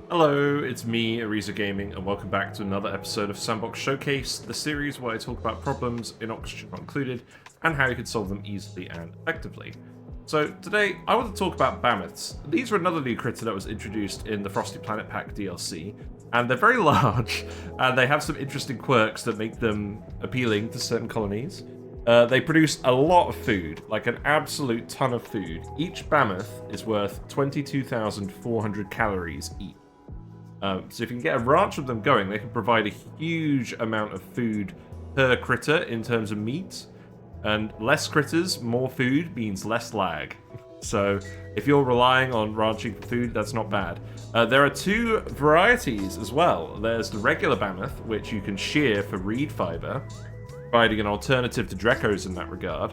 Hello, it's me, Ariza Gaming, and welcome back to another episode of Sandbox Showcase, the series where I talk about problems, in Oxygen not included, and how you can solve them easily and effectively. So today, I want to talk about Bammoths. These are another new critter that was introduced in the Frosty Planet Pack DLC, and they're very large, and they have some interesting quirks that make them appealing to certain colonies. They produce a lot of food, like an absolute ton of food. Each Bammoth is worth 22,400 calories each. So if you can get a ranch of them going, they can provide a huge amount of food per critter in terms of meat. And less critters, more food means less lag. So if you're relying on ranching for food, that's not bad. There are two varieties as well. There's the regular Bammoth, which you can shear for reed fiber, providing an alternative to Dreckos in that regard.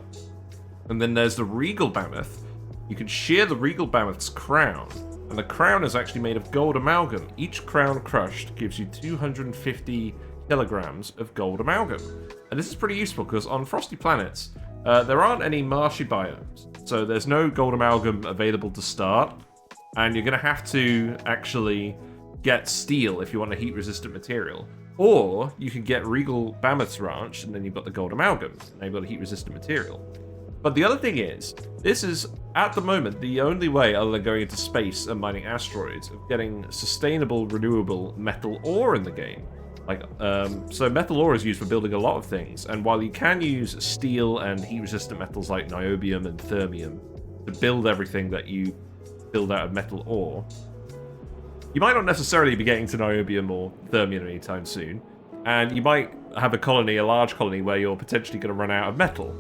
And then there's the Regal Bammoth. You can shear the Regal Bammoth's crown. And the crown is actually made of Gold Amalgam. Each crown crushed gives you 250 kilograms of Gold Amalgam. And this is pretty useful because on frosty planets, there aren't any marshy biomes. So there's no Gold Amalgam available to start. And you're going to have to actually get steel if you want a heat-resistant material. Or you can get Regal Bammoth's Ranch, and then you've got the Gold Amalgam, and you've got a heat-resistant material. But the other thing is, this is, at the moment, the only way, other than going into space and mining asteroids, of getting sustainable, renewable metal ore in the game. So metal ore is used for building a lot of things, and while you can use steel and heat-resistant metals like niobium and thermium to build everything that you build out of metal ore, you might not necessarily be getting to niobium or thermium anytime soon, and you might have a large colony, where you're potentially going to run out of metal.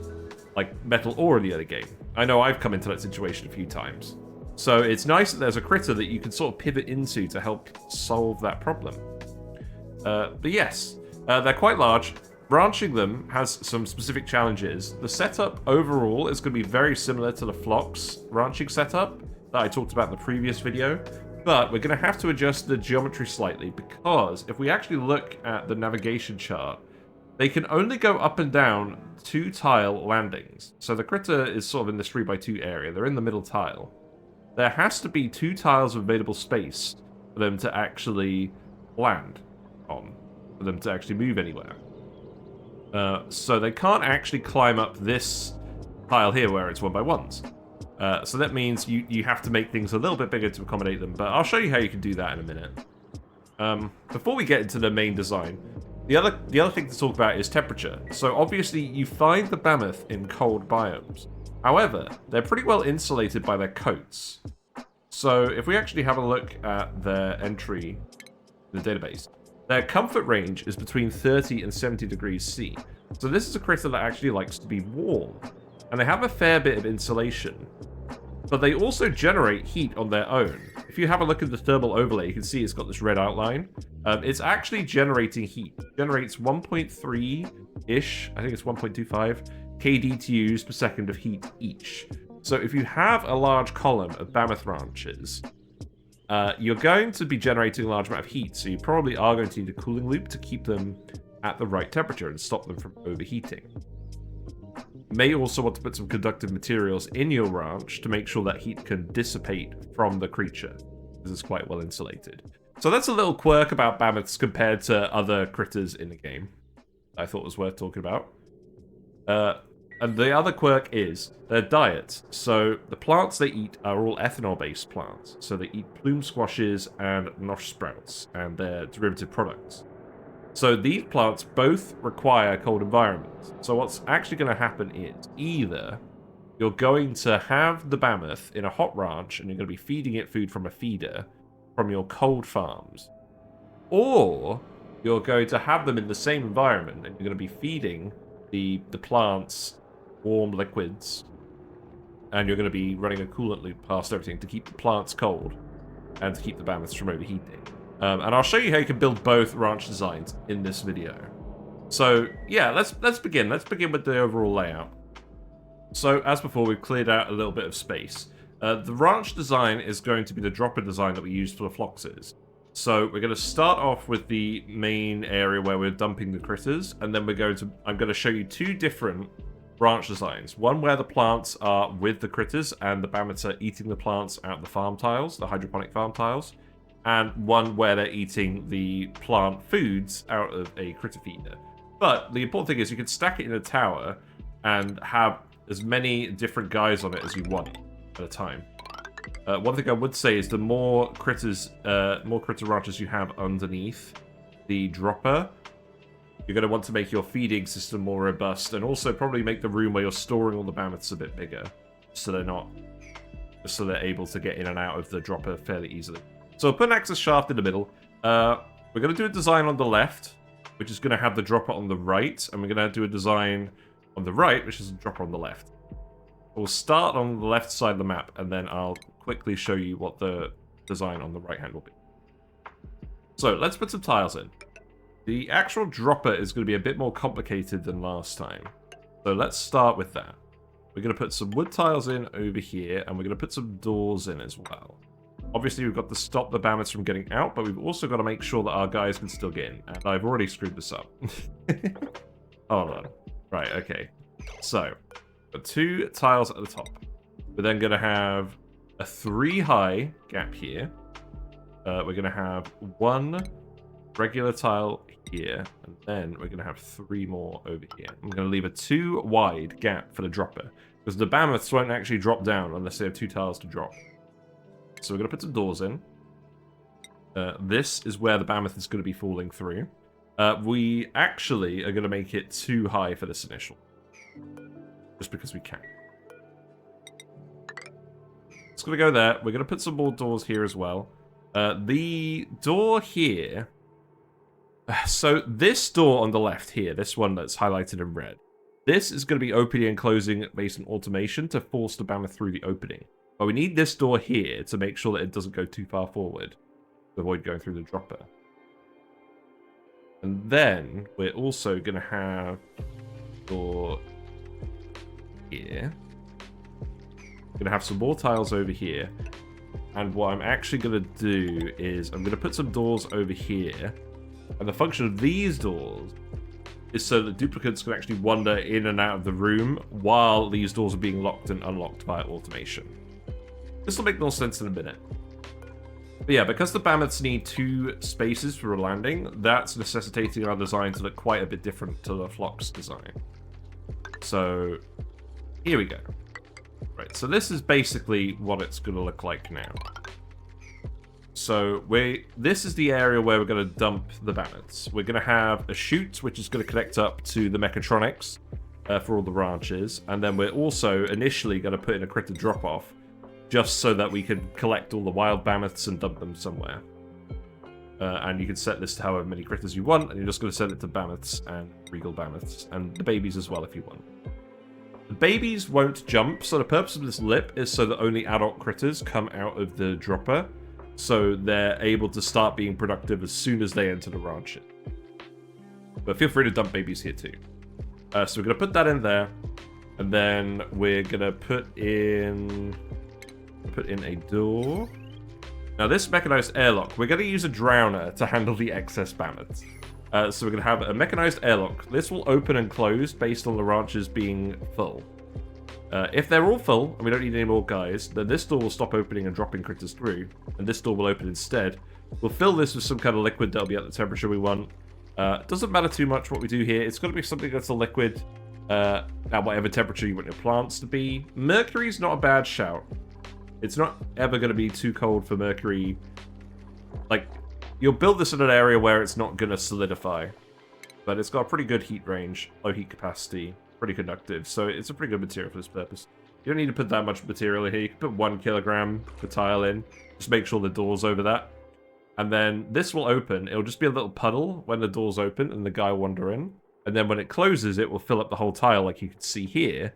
Like metal ore in the other game. I know I've come into that situation a few times. So it's nice that there's a critter that you can sort of pivot into to help solve that problem. But yes, they're quite large. Branching them has some specific challenges. The setup overall is going to be very similar to the Flox ranching setup that I talked about in the previous video. But we're going to have to adjust the geometry slightly, because if we actually look at the navigation chart, they can only go up and down 2-tile landings. So the critter is sort of in this 3x2 area. They're in the middle tile. There has to be 2 tiles of available space for them to actually land on, for them to actually move anywhere. So they can't actually climb up this tile here where it's 1x1s. So that means you have to make things a little bit bigger to accommodate them. But I'll show you how you can do that in a minute. Before we get into the main design, the other thing to talk about is temperature. So obviously you find the Bammoth in cold biomes. However, they're pretty well insulated by their coats. So if we actually have a look at their entry in the database, their comfort range is between 30 and 70 degrees C. So this is a critter that actually likes to be warm. And they have a fair bit of insulation. But they also generate heat on their own. If you have a look at the thermal overlay, you can see it's got this red outline. It's actually generating heat. It generates 1.3-ish, I think it's 1.25 kDTUs per second of heat each. So if you have a large column of Bammoth Ranches, you're going to be generating a large amount of heat, so you probably are going to need a cooling loop to keep them at the right temperature and stop them from overheating. You may also want to put some conductive materials in your ranch to make sure that heat can dissipate from the creature, because it's quite well insulated. So that's a little quirk about Bammoths compared to other critters in the game I thought was worth talking about. And the other quirk is their diet. So the plants they eat are all ethanol-based plants. So they eat plume squashes and Nosh sprouts and their derivative products. So these plants both require cold environments. So what's actually going to happen is either you're going to have the Bammoth in a hot ranch and you're going to be feeding it food from a feeder from your cold farms, or you're going to have them in the same environment and you're going to be feeding the plants warm liquids, and you're going to be running a coolant loop past everything to keep the plants cold and to keep the Bammoths from overheating. And I'll show you how you can build both ranch designs in this video. So yeah, let's begin. Let's begin with the overall layout. So as before, we've cleared out a little bit of space. The ranch design is going to be the dropper design that we used for the Floxes. So we're going to start off with the main area where we're dumping the critters, and then I'm going to show you two different branch designs. One where the plants are with the critters and the Bammoths are eating the plants out of the farm tiles, the hydroponic farm tiles. and one where they're eating the plant foods out of a critter feeder. But the important thing is you can stack it in a tower and have as many different guys on it as you want at a time. One thing I would say is the more critter ranches you have underneath the dropper, you're going to want to make your feeding system more robust, and also probably make the room where you're storing all the Bammoths a bit bigger, so they're able to get in and out of the dropper fairly easily. So we'll put an access shaft in the middle. We're going to do a design on the left, which is going to have the dropper on the right, and we're going to do a design on the right, which is a dropper on the left. We'll start on the left side of the map, and then I'll quickly show you what the design on the right hand will be. So let's put some tiles in. The actual dropper is going to be a bit more complicated than last time. So let's start with that. We're going to put some wood tiles in over here, and we're going to put some doors in as well. Obviously, we've got to stop the Bammoths from getting out, but we've also got to make sure that our guys can still get in. And I've already screwed this up. Hold on. Right, okay. So, got 2 tiles at the top. We're then going to have a 3 high gap here. We're going to have 1 regular tile here, and then we're going to have 3 more over here. I'm going to leave a 2 wide gap for the dropper, because the Bammoths won't actually drop down unless they have 2 tiles to drop. So we're going to put some doors in. This is where the Bammoth is going to be falling through. We actually are going to make it too high for this initial, just because we can. It's going to go there. We're going to put some more doors here as well. The door here... So this door on the left here, this one that's highlighted in red, this is going to be opening and closing based on automation to force the Bammoth through the opening. But we need this door here to make sure that it doesn't go too far forward to avoid going through the dropper. And then we're also going to have a door here. We're going to have some more tiles over here. And what I'm actually going to do is I'm going to put some doors over here. And the function of these doors is so that duplicates can actually wander in and out of the room while these doors are being locked and unlocked via automation. This will make more sense in a minute. But yeah, because the Bammoths need 2 spaces for a landing, that's necessitating our design to look quite a bit different to the Flox design. So, here we go. Right, so this is basically what it's going to look like now. So this is the area where we're going to dump the Bammoths. We're going to have a chute, which is going to connect up to the Mechatronics for all the ranches. And then we're also initially going to put in a critter drop-off, just so that we can collect all the wild Bammoths and dump them somewhere. And you can set this to however many critters you want, and you're just going to set it to Bammoths and Regal Bammoths, and the babies as well if you want. The babies won't jump, so the purpose of this lip is so that only adult critters come out of the dropper, so they're able to start being productive as soon as they enter the ranch. But feel free to dump babies here too. So we're going to put that in there, and then we're going to put in a door. Now this mechanized airlock, we're going to use a drowner to handle the excess Bammoths. So we're going to have a mechanized airlock. This will open and close based on the ranches being full. If they're all full, and we don't need any more guys, then this door will stop opening and dropping critters through, and this door will open instead. We'll fill this with some kind of liquid that'll be at the temperature we want. It doesn't matter too much what we do here. It's got to be something that's a liquid at whatever temperature you want your plants to be. Mercury's not a bad shout. It's not ever going to be too cold for mercury. Like, you'll build this in an area where it's not going to solidify, but it's got a pretty good heat range, low heat capacity, pretty conductive, so it's a pretty good material for this purpose. You don't need to put that much material here. You can put 1 kilogram per tile in. Just make sure the door's over that. And then this will open. It'll just be a little puddle when the door's open and the guy will wander in. And then when it closes, it will fill up the whole tile like you can see here.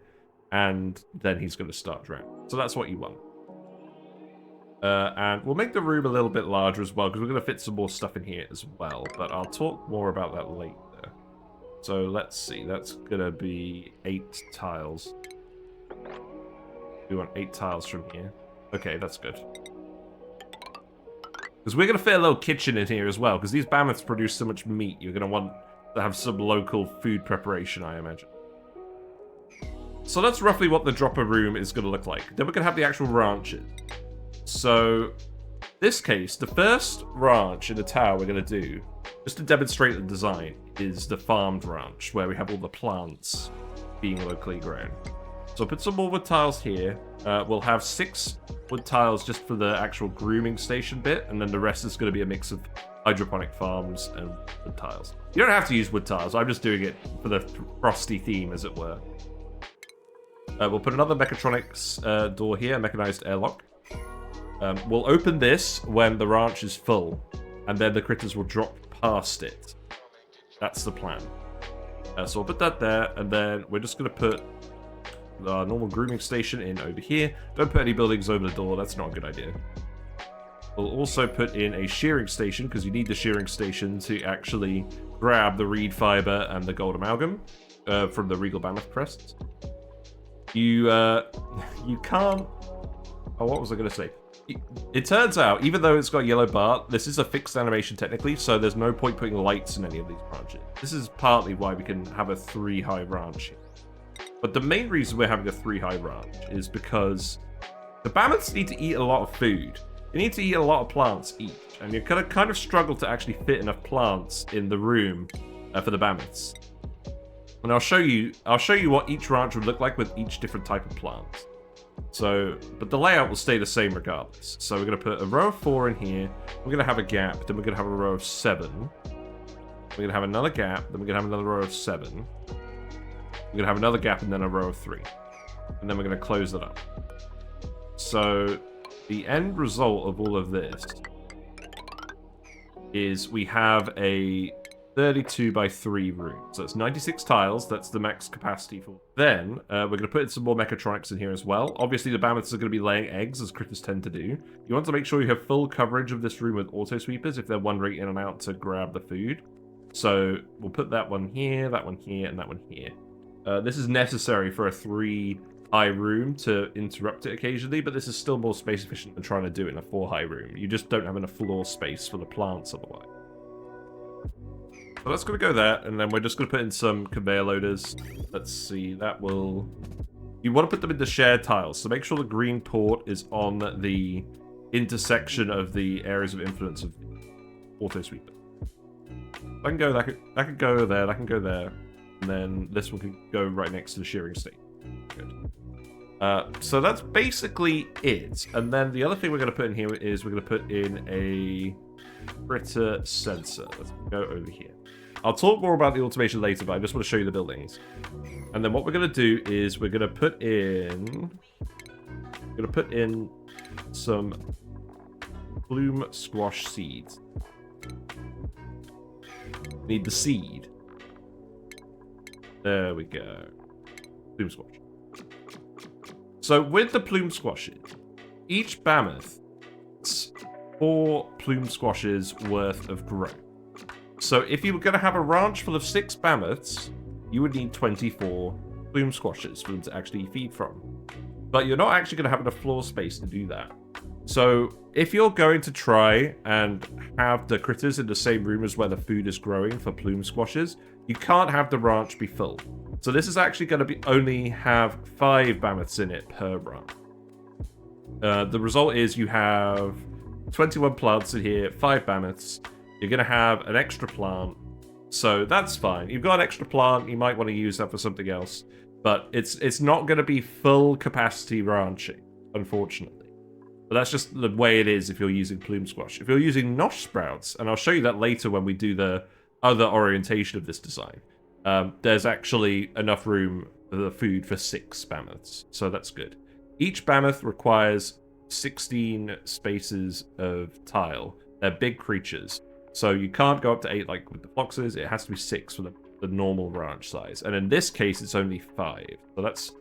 And then he's going to start drowning. So that's what you want. And we'll make the room a little bit larger as well, because we're going to fit some more stuff in here as well. But I'll talk more about that later. So let's see, that's going to be 8 tiles. We want 8 tiles from here. Okay, that's good. Because we're going to fit a little kitchen in here as well, because these Bammoths produce so much meat, you're going to want to have some local food preparation, I imagine. So that's roughly what the dropper room is going to look like. Then we're going to have the actual ranches. So this case, the first ranch in the tower we're going to do, just to demonstrate the design, is the farmed ranch, where we have all the plants being locally grown. So I'll put some more wood tiles here. We'll have 6 wood tiles just for the actual grooming station bit, and then the rest is going to be a mix of hydroponic farms and wood tiles. You don't have to use wood tiles, I'm just doing it for the Frosty theme, as it were. We'll put another Mechatronics door here, a mechanized airlock. We'll open this when the ranch is full, and then the critters will drop past it. That's the plan. So we'll put that there, and then we're just going to put the normal grooming station in over here. Don't put any buildings over the door, that's not a good idea. We'll also put in a shearing station, because you need the shearing station to actually grab the reed fiber and the gold amalgam from the Regal Bammoth crests. You can't... Oh, what was I going to say? It turns out, even though it's got a yellow bar, this is a fixed animation technically, so there's no point putting lights in any of these branches. This is partly why we can have a 3-high ranch here. But the main reason we're having a 3-high ranch is because the Bammoths need to eat a lot of food. They need to eat a lot of plants each, and you're going to kind of struggle to actually fit enough plants in the room for the Bammoths. And I'll show you what each ranch would look like with each different type of plant. So, but the layout will stay the same regardless. So we're going to put a row of 4 in here. We're going to have a gap. Then we're going to have a row of 7. We're going to have another gap. Then we're going to have another row of 7. We're going to have another gap and then a row of 3. And then we're going to close it up. So the end result of all of this is we have a 32 by 3 room. So it's 96 tiles. That's the max capacity for. Then we're going to put in some more Mechatronics in here as well. Obviously, the Bammoths are going to be laying eggs, as critters tend to do. You want to make sure you have full coverage of this room with auto sweepers if they're wandering in and out to grab the food. So we'll put that one here, and that one here. This is necessary for a 3-high room to interrupt it occasionally, but this is still more space efficient than trying to do it in a 4-high room. You just don't have enough floor space for the plants otherwise. So that's going to go there, and then we're just going to put in some conveyor loaders. Let's see, that will... You want to put them in the shared tiles, so make sure the green port is on the intersection of the areas of influence of auto sweeper. That can go, that can go there, that can go there, and then this one can go right next to the shearing station. Good. So that's basically it. And then the other thing we're going to put in here is we're going to put in a critter sensor. Let's go over here. I'll talk more about the automation later, but I just want to show you the buildings. And then what we're going to do is we're going to put in... some Plume squash seeds. Need the seed. There we go. Plume squash. So with the plume squashes, each Bammoth is 4 plume squashes worth of growth. So if you were going to have a ranch full of 6 Bammoths, you would need 24 plume squashes for them to actually feed from. But you're not actually going to have enough floor space to do that. So if you're going to try and have the critters in the same room as where the food is growing for plume squashes, you can't have the ranch be full. So this is actually going to be only have 5 Bammoths in it per ranch. The result is you have 21 plants in here, 5 Bammoths. You're going to have an extra plant, so that's fine. You've got an extra plant, you might want to use that for something else, but it's not going to be full capacity ranching, unfortunately. But that's just the way it is if you're using plume squash. If you're using Nosh sprouts, and I'll show you that later when we do the other orientation of this design, there's actually enough room for the food for 6 Bammoths, so that's good. Each Bammoth requires 16 spaces of tile. They're big creatures. So you can't go up to 8 like with the Floxes, it has to be 6 for the normal ranch size. And in this case, it's only 5. So that's...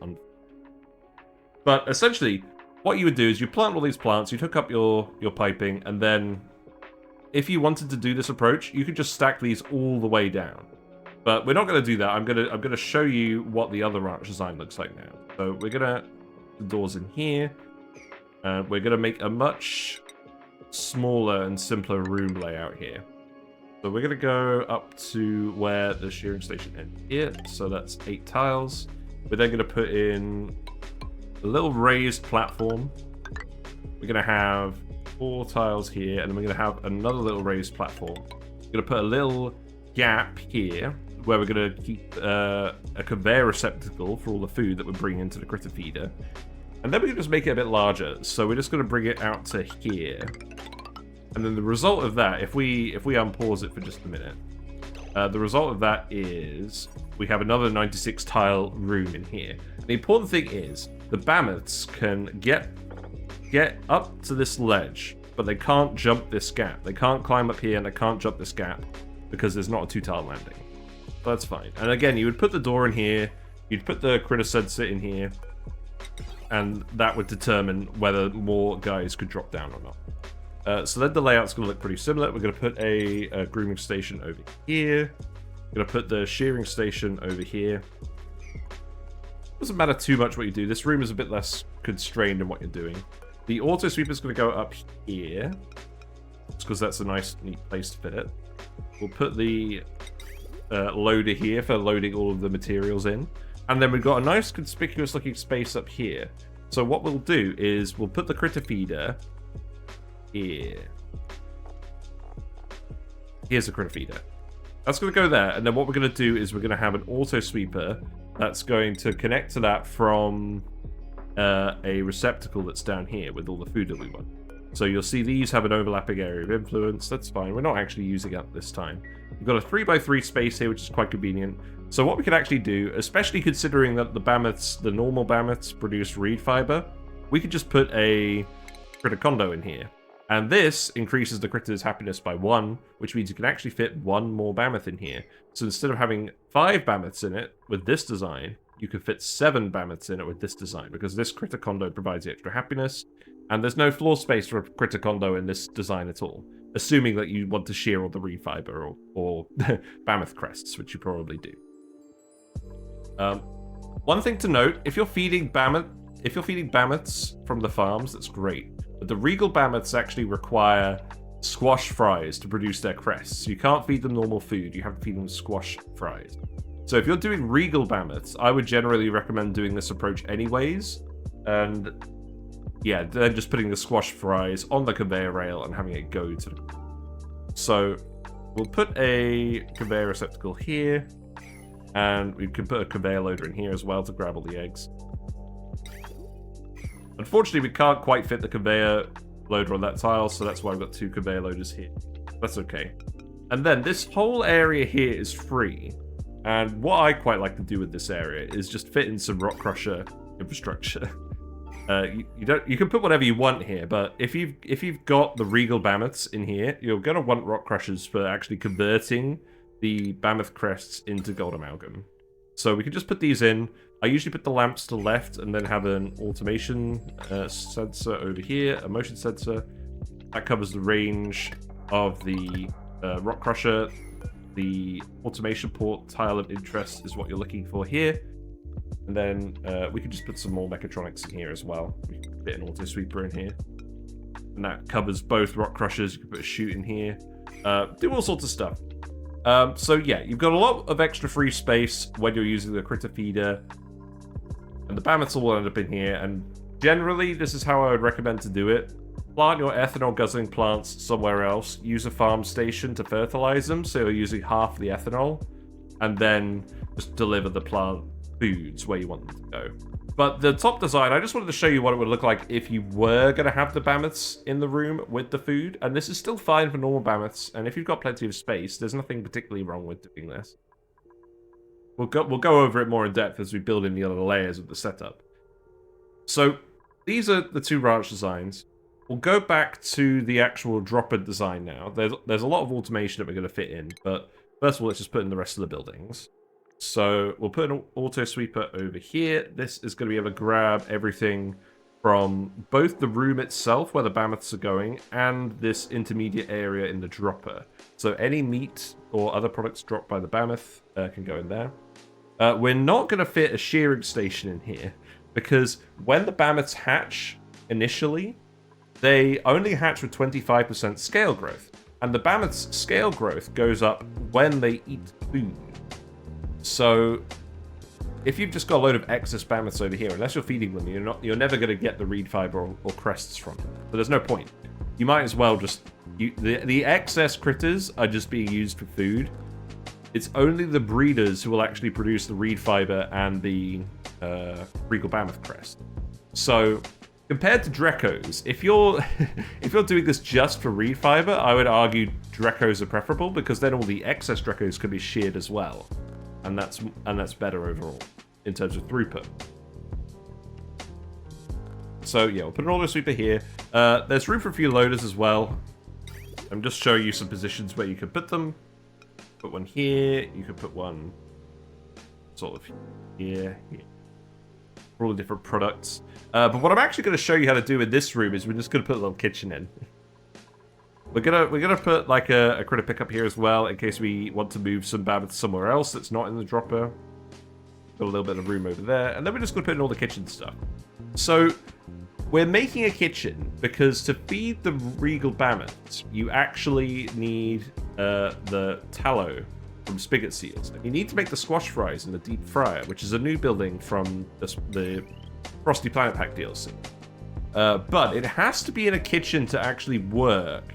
But essentially, what you would do is you plant all these plants, you'd hook up your piping, and then if you wanted to do this approach, you could just stack these all the way down. But we're not going to do that. I'm gonna show you what the other ranch design looks like now. So we're gonna the doors in here, and we're gonna make a much smaller and simpler room layout here. So we're gonna go up to where the shearing station ends here. So that's 8 tiles. We're then gonna put in a little raised platform. We're gonna have 4 tiles here, and then we're going to have another little raised platform. We're going to put a little gap here where we're going to keep a conveyor receptacle for all the food that we're bringing into the critter feeder. And then we can just make it a bit larger. So we're just going to bring it out to here. And then the result of that, if we unpause it for just a minute, the result of that is we have another 96 tile room in here. And the important thing is the Bammoths can get up to this ledge, but they can't jump this gap. They can't climb up here and they can't jump this gap because there's not a 2-tile landing. So that's fine. And again, you would put the door in here, you'd put the critter sensor in here, and that would determine whether more guys could drop down or not. So then the layout's going to look pretty similar. We're going to put a grooming station over here. We're going to put the shearing station over here. Doesn't matter too much what you do. This room is a bit less constrained in what you're doing. The auto sweeper is going to go up here, just because that's a nice, neat place to fit it. We'll put the loader here for loading all of the materials in. And then we've got a nice conspicuous looking space up here. So what we'll do is we'll put the critter feeder here. Here's the critter feeder. That's going to go there. And then what we're going to do is we're going to have an auto sweeper that's going to connect to that from a receptacle that's down here with all the food that we want. So you'll see these have an overlapping area of influence. That's fine. We're not actually using it this time. We've got a 3x3 space here, which is quite convenient. So what we can actually do, especially considering that the Bammoths, the normal Bammoths, produce reed fiber, we could just put a critter condo in here. And this increases the critter's happiness by 1, which means you can actually fit 1 more Bammoth in here. So instead of having 5 Bammoths in it with this design, you could fit 7 Bammoths in it with this design, because this critter condo provides the extra happiness. And there's no floor space for a critter condo in this design at all, assuming that you want to shear all the reed fiber or Bammoth crests, which you probably do. One thing to note: if you're feeding Bammoths from the farms, that's great. But the Regal Bammoths actually require squash fries to produce their crests. You can't feed them normal food; you have to feed them squash fries. So if you're doing Regal Bammoths, I would generally recommend doing this approach anyways, and yeah, then just putting the squash fries on the conveyor rail and having it go to the... So we'll put a conveyor receptacle here, and we can put a conveyor loader in here as well to grab all the eggs. Unfortunately, we can't quite fit the conveyor loader on that tile, so that's why we've got 2 conveyor loaders here. That's okay. And then this whole area here is free. And what I quite like to do with this area is just fit in some rock crusher infrastructure. You can put whatever you want here, but if you've got the Regal Bammoths in here, you're gonna want rock crushers for actually converting the Bammoth crests into Gold Amalgam. So we can just put these in. I usually put the lamps to the left and then have an automation sensor over here, a motion sensor. That covers the range of the rock crusher. The automation port tile of interest is what you're looking for here. And then we can just put some more Mechatronics in here as well. We can fit an auto sweeper in here. And that covers both rock crushers. You can put a chute in here. Do all sorts of stuff. So yeah, you've got a lot of extra free space when you're using the critter feeder. And the Bammoths will end up in here. And generally, this is how I would recommend to do it. Plant your ethanol guzzling plants somewhere else. Use a farm station to fertilize them, so you're using half the ethanol. And then just deliver the plant foods where you want them to go. But the top design, I just wanted to show you what it would look like if you were going to have the Bammoths in the room with the food. And this is still fine for normal Bammoths. And if you've got plenty of space, there's nothing particularly wrong with doing this. We'll go over it more in depth as we build in the other layers of the setup. So these are the 2 ranch designs. We'll go back to the actual dropper design now. There's a lot of automation that we're going to fit in, but first of all, let's just put in the rest of the buildings. So we'll put an auto sweeper over here. This is going to be able to grab everything from both the room itself, where the Bammoths are going, and this intermediate area in the dropper. So any meat or other products dropped by the Bammoth can go in there. We're not going to fit a shearing station in here, because when the Bammoths hatch initially, they only hatch with 25% scale growth. And the Bammoth's scale growth goes up when they eat food. So if you've just got a load of excess Bammoths over here, unless you're feeding them, you're never going to get the reed fiber or crests from them. But there's no point. you might as well just... The excess critters are just being used for food. It's only the breeders who will actually produce the reed fiber and the Regal Bammoth crest. So, compared to Dreckos, if you're if you're doing this just for reed fiber, I would argue Dreckos are preferable, because then all the excess Dreckos can be sheared as well, and that's better overall in terms of throughput. So yeah, we'll put an auto sweeper here. There's room for a few loaders as well. I'm just showing you some positions where you could put them. Put one here. You could put one sort of here. For all the different products. But what I'm actually going to show you how to do in this room is we're just going to put a little kitchen in. We're gonna put like a critter pickup here as well in case we want to move some Bammoths somewhere else that's not in the dropper. Got a little bit of room over there, and then we're just going to put in all the kitchen stuff. So we're making a kitchen because to feed the Regal Bammoths, you actually need the tallow from Spigot Seals. And you need to make the squash fries in the deep fryer, which is a new building from the Frosty Planet Pack DLC. But it has to be in a kitchen to actually work,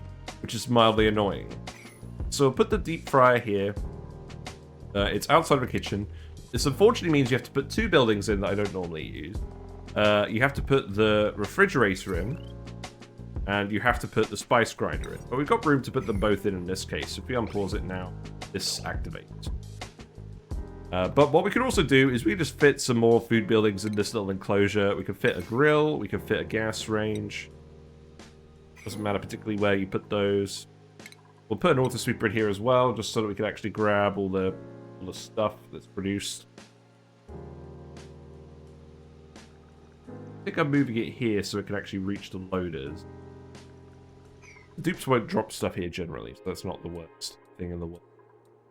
which is mildly annoying. So we'll put the deep fryer here. It's outside of a kitchen. This unfortunately means you have to put two buildings in that I don't normally use. You have to put the refrigerator in, and you have to put the spice grinder in. But we've got room to put them both in this case. If we unpause it now, this activates. But what we could also do is we just fit some more food buildings in this little enclosure. We can fit a grill, we can fit a gas range. Doesn't matter particularly where you put those. We'll put an auto sweeper in here as well, just so that we can actually grab all the stuff that's produced. I think I'm moving it here so it can actually reach the loaders. The dupes won't drop stuff here generally, so that's not the worst thing in the world.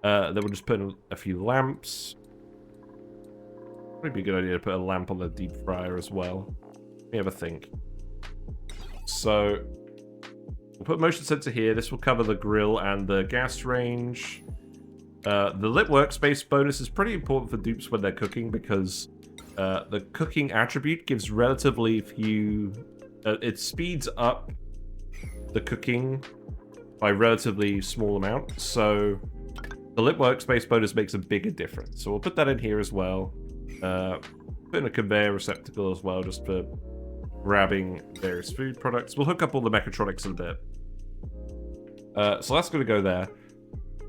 Then we'll just put in a few lamps. Probably be a good idea to put a lamp on the deep fryer as well. Let me have a think. So, we'll put motion sensor here. This will cover the grill and the gas range. The lit workspace bonus is pretty important for dupes when they're cooking because the cooking attribute gives relatively few... it speeds up the cooking by relatively small amount, so the lit workspace bonus makes a bigger difference. So we'll put that in here as well. Put in a conveyor receptacle as well, just for grabbing various food products. We'll hook up all the Mechatronics in a bit. So that's going to go there.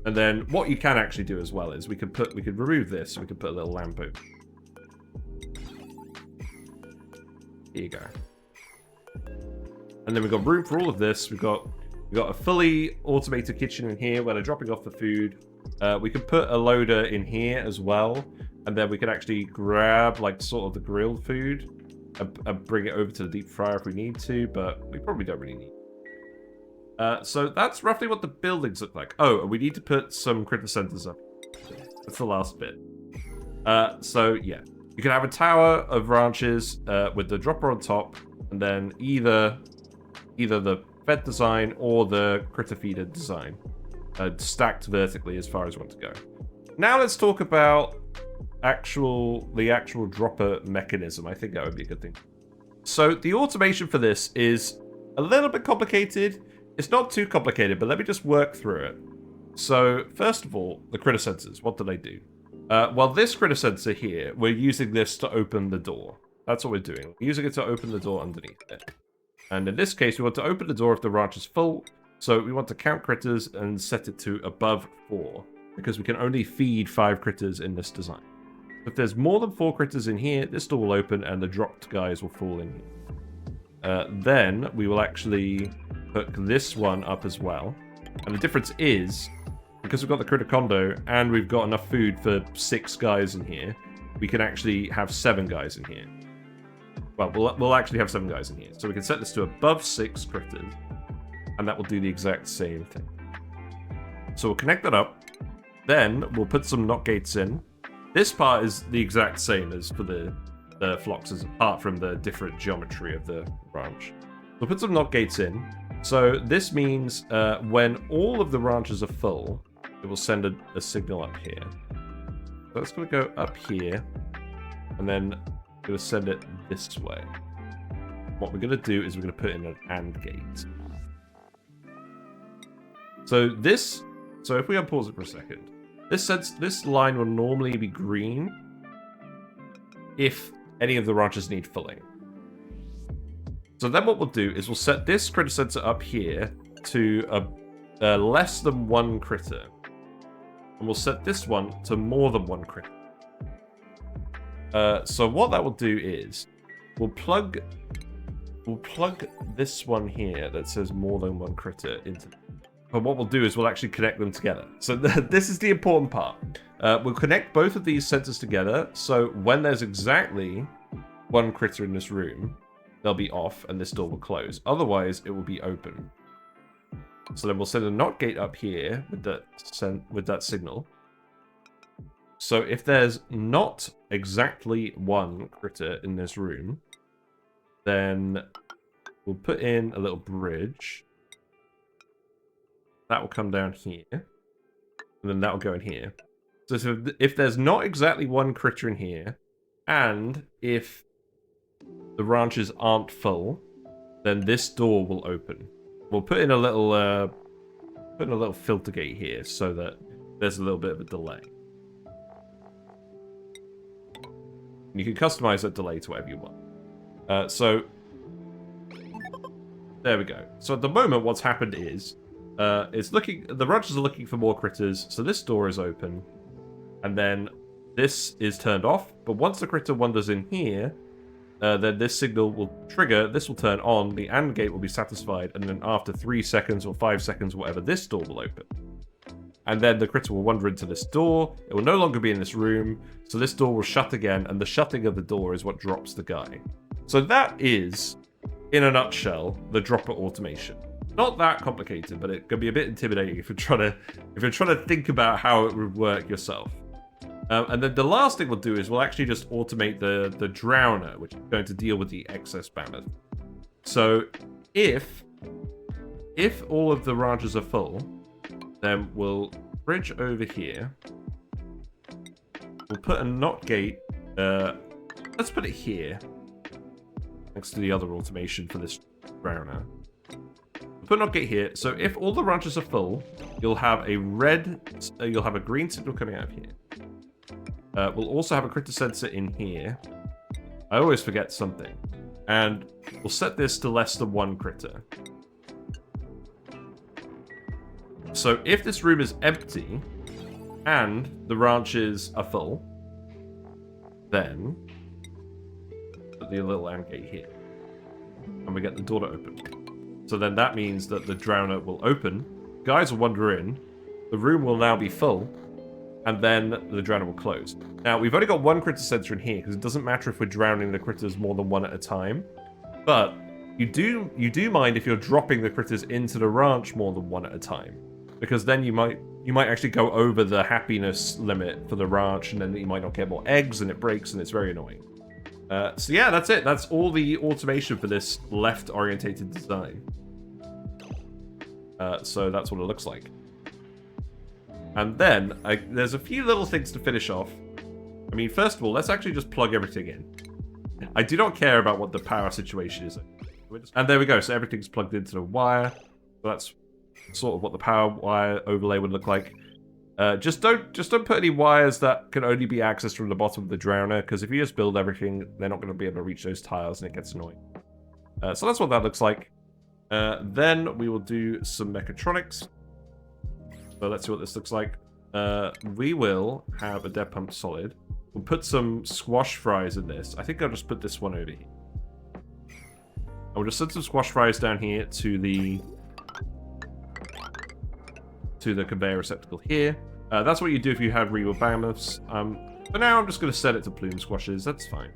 And then what you can actually do as well is we could remove this, we could put a little lamp over. Here you go. And then we've got room for all of this. We've got a fully automated kitchen in here where they're dropping off the food. We could put a loader in here as well, and then we could actually grab like sort of the grilled food and bring it over to the deep fryer if we need to, but we probably don't really need it. So that's roughly what the buildings look like. Oh, and we need to put some critter centers up. That's the last bit. So yeah, you can have a tower of ranches with the dropper on top, and then either the fed design or the critter feeder design stacked vertically as far as you want to go. Now let's talk about the actual dropper mechanism. I think that would be a good thing. So the automation for this is a little bit complicated. It's not too complicated, but let me just work through it. So first of all, the critter sensors, what do they do? Well, this critter sensor here, we're using this to open the door. That's what we're doing. We're using it to open the door underneath it. And in this case, we want to open the door if the ranch is full. So we want to count critters and set it to above 4, because we can only feed 5 critters in this design. If there's more than 4 critters in here, this door will open and the dropped guys will fall in here. Then we will actually hook this one up as well. And the difference is, because we've got the critter condo and we've got enough food for 6 guys in here, we can actually have 7 guys in here. Well, we'll actually have 7 guys in here. So we can set this to above 6 critters, and that will do the exact same thing. So we'll connect that up. Then we'll put some knock gates in. This part is the exact same as for the Floxes, apart from the different geometry of the ranch. We'll put some knock gates in. So this means when all of the ranches are full, it will send a signal up here. So it's going to go up here, and then it will send it this way. What we're going to do is we're going to put in an AND gate. So if we unpause it for a second, this line will normally be green if any of the ranches need filling. So then what we'll do is we'll set this critter sensor up here to a less than 1 critter. And we'll set this one to more than 1 critter. So what that will do is we'll plug this one here that says more than 1 critter into. But what we'll do is we'll actually connect them together. So this is the important part. We'll connect both of these sensors together. So when there's exactly 1 critter in this room, they'll be off and this door will close. Otherwise, it will be open. So then we'll send a NOT gate up here with that signal. So if there's not exactly 1 critter in this room, then we'll put in a little bridge. That will come down here. And then that will go in here. So if there's not exactly 1 critter in here, and if the ranches aren't full, then this door will open. We'll put in a little filter gate here so that there's a little bit of a delay. You can customize that delay to whatever you want. So there we go. So at the moment, what's happened is the ranches are looking for more critters. So this door is open, and then this is turned off. But once the critter wanders in here, then this signal will trigger, this will turn on, the AND gate will be satisfied, and then after 3 seconds or 5 seconds, whatever, this door will open. And then the critter will wander into this door, it will no longer be in this room, so this door will shut again, and the shutting of the door is what drops the guy. So that is, in a nutshell, the dropper automation. Not that complicated, but it can be a bit intimidating if you're trying to think about how it would work yourself. And then the last thing we'll do is we'll actually just automate the drowner, which is going to deal with the excess Bammoth. So if all of the ranches are full, then we'll bridge over here. We'll put a NOT gate. Let's put it here, next to the other automation for this drowner. We'll put a NOT gate here. So if all the ranches are full, you'll have a green signal coming out of here. We'll also have a critter sensor in here. I always forget something. And we'll set this to less than 1 critter. So if this room is empty and the ranches are full, then put the little AND gate here. And we get the door to open. So then that means that the drowner will open, guys will wander in, the room will now be full, and then the drowner will close. Now, we've only got 1 critter sensor in here, because it doesn't matter if we're drowning the critters more than 1 at a time. But you do mind if you're dropping the critters into the ranch more than 1 at a time. Because then you might actually go over the happiness limit for the ranch, and then you might not get more eggs, and it breaks, and it's very annoying. So yeah, that's it. That's all the automation for this left-orientated design. So that's what it looks like. And then, there's a few little things to finish off. I mean, first of all, let's actually just plug everything in. I do not care about what the power situation is. And there we go, so everything's plugged into the wire. So that's sort of what the power wire overlay would look like. Just don't put any wires that can only be accessed from the bottom of the drowner, because if you just build everything, they're not going to be able to reach those tiles, and it gets annoying. So that's what that looks like. Then we will do some mechatronics. So let's see what this looks like. We will have a dead pump solid. We'll put some squash fries in this. I think I'll just put this one over here. I'll just send some squash fries down here to the conveyor receptacle here. That's what you do if you have Regal Bammoths. For now, I'm just going to set it to Plume squashes. That's fine.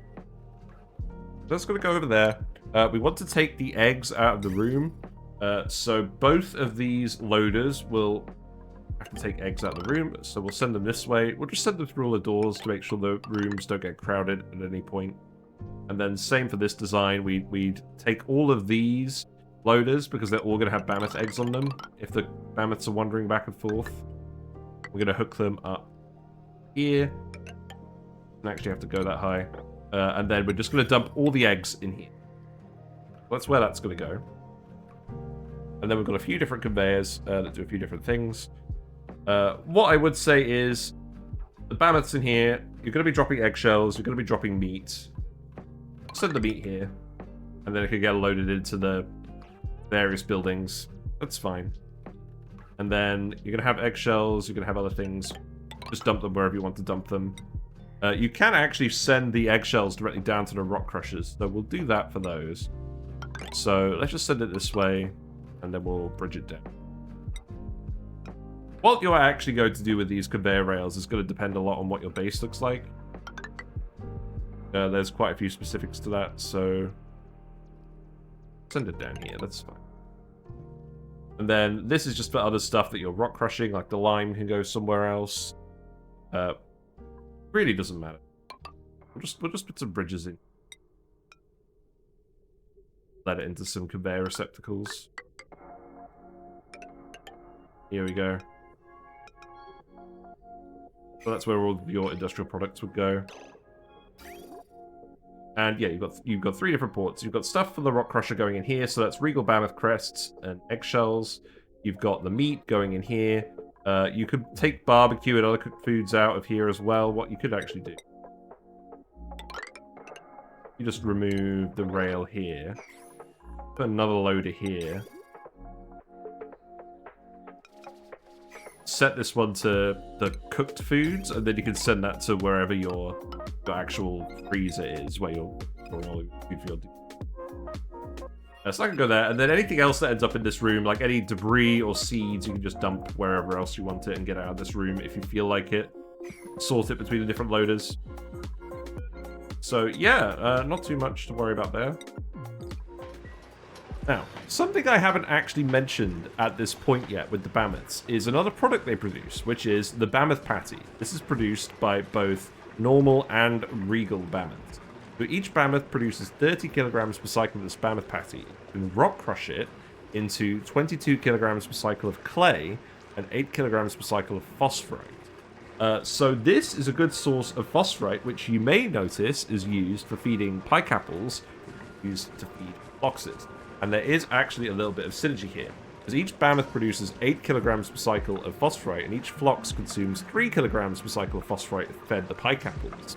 That's going to go over there. We want to take the eggs out of the room. So both of these loaders will have to take eggs out of the room. So we'll send them this way. We'll just send them through all the doors to make sure the rooms don't get crowded at any point. And then same for this design. We'd take all of these loaders because they're all going to have Bammoth eggs on them. If the Bammoths are wandering back and forth, we're going to hook them up here. Don't actually have to go that high. And then we're just going to dump all the eggs in here. That's where that's going to go. And then we've got a few different conveyors that do a few different things. What I would say is, the Bammoths in here, you're going to be dropping eggshells, you're going to be dropping meat. Send the meat here, and then it can get loaded into the various buildings. That's fine. And then you're going to have eggshells, you're going to have other things. Just dump them wherever you want to dump them. You can actually send the eggshells directly down to the rock crushers, so we'll do that for those. So let's just send it this way, and then we'll bridge it down. What you're actually going to do with these conveyor rails is going to depend a lot on what your base looks like. There's quite a few specifics to that, so send it down here, that's fine. And then this is just for other stuff that you're rock crushing, like the lime can go somewhere else. Really doesn't matter. We'll just put some bridges in. Let it into some conveyor receptacles. Here we go. So that's where all of your industrial products would go. And yeah, you've got 3 different ports. You've got stuff for the rock crusher going in here, so that's Regal Bammoth crests and eggshells. You've got the meat going in here. You could take barbecue and other cooked foods out of here as well. What you could actually do, you just remove the rail here. Put another loader here. Set this one to the cooked foods, and then you can send that to wherever your actual freezer is, where you're storing all your food for your... So I can go there, and then anything else that ends up in this room, like any debris or seeds, you can just dump wherever else you want it and get out of this room if you feel like it. Sort it between the different loaders. So yeah, not too much to worry about there. Now, something I haven't actually mentioned at this point yet with the Bammoths is another product they produce, which is the Bammoth Patty. This is produced by both normal and Regal Bammoths. So each Bammoth produces 30 kilograms per cycle of this Bammoth Patty. You can rock crush it into 22 kilograms per cycle of clay and 8 kilograms per cycle of phosphorite. So this is a good source of phosphorite, which you may notice is used for feeding pike apples, used to feed Floxes. And there is actually a little bit of synergy here, because each Bammoth produces 8 kilograms per cycle of phosphorite, and each Flox consumes 3 kilograms per cycle of phosphorite fed the pike apples.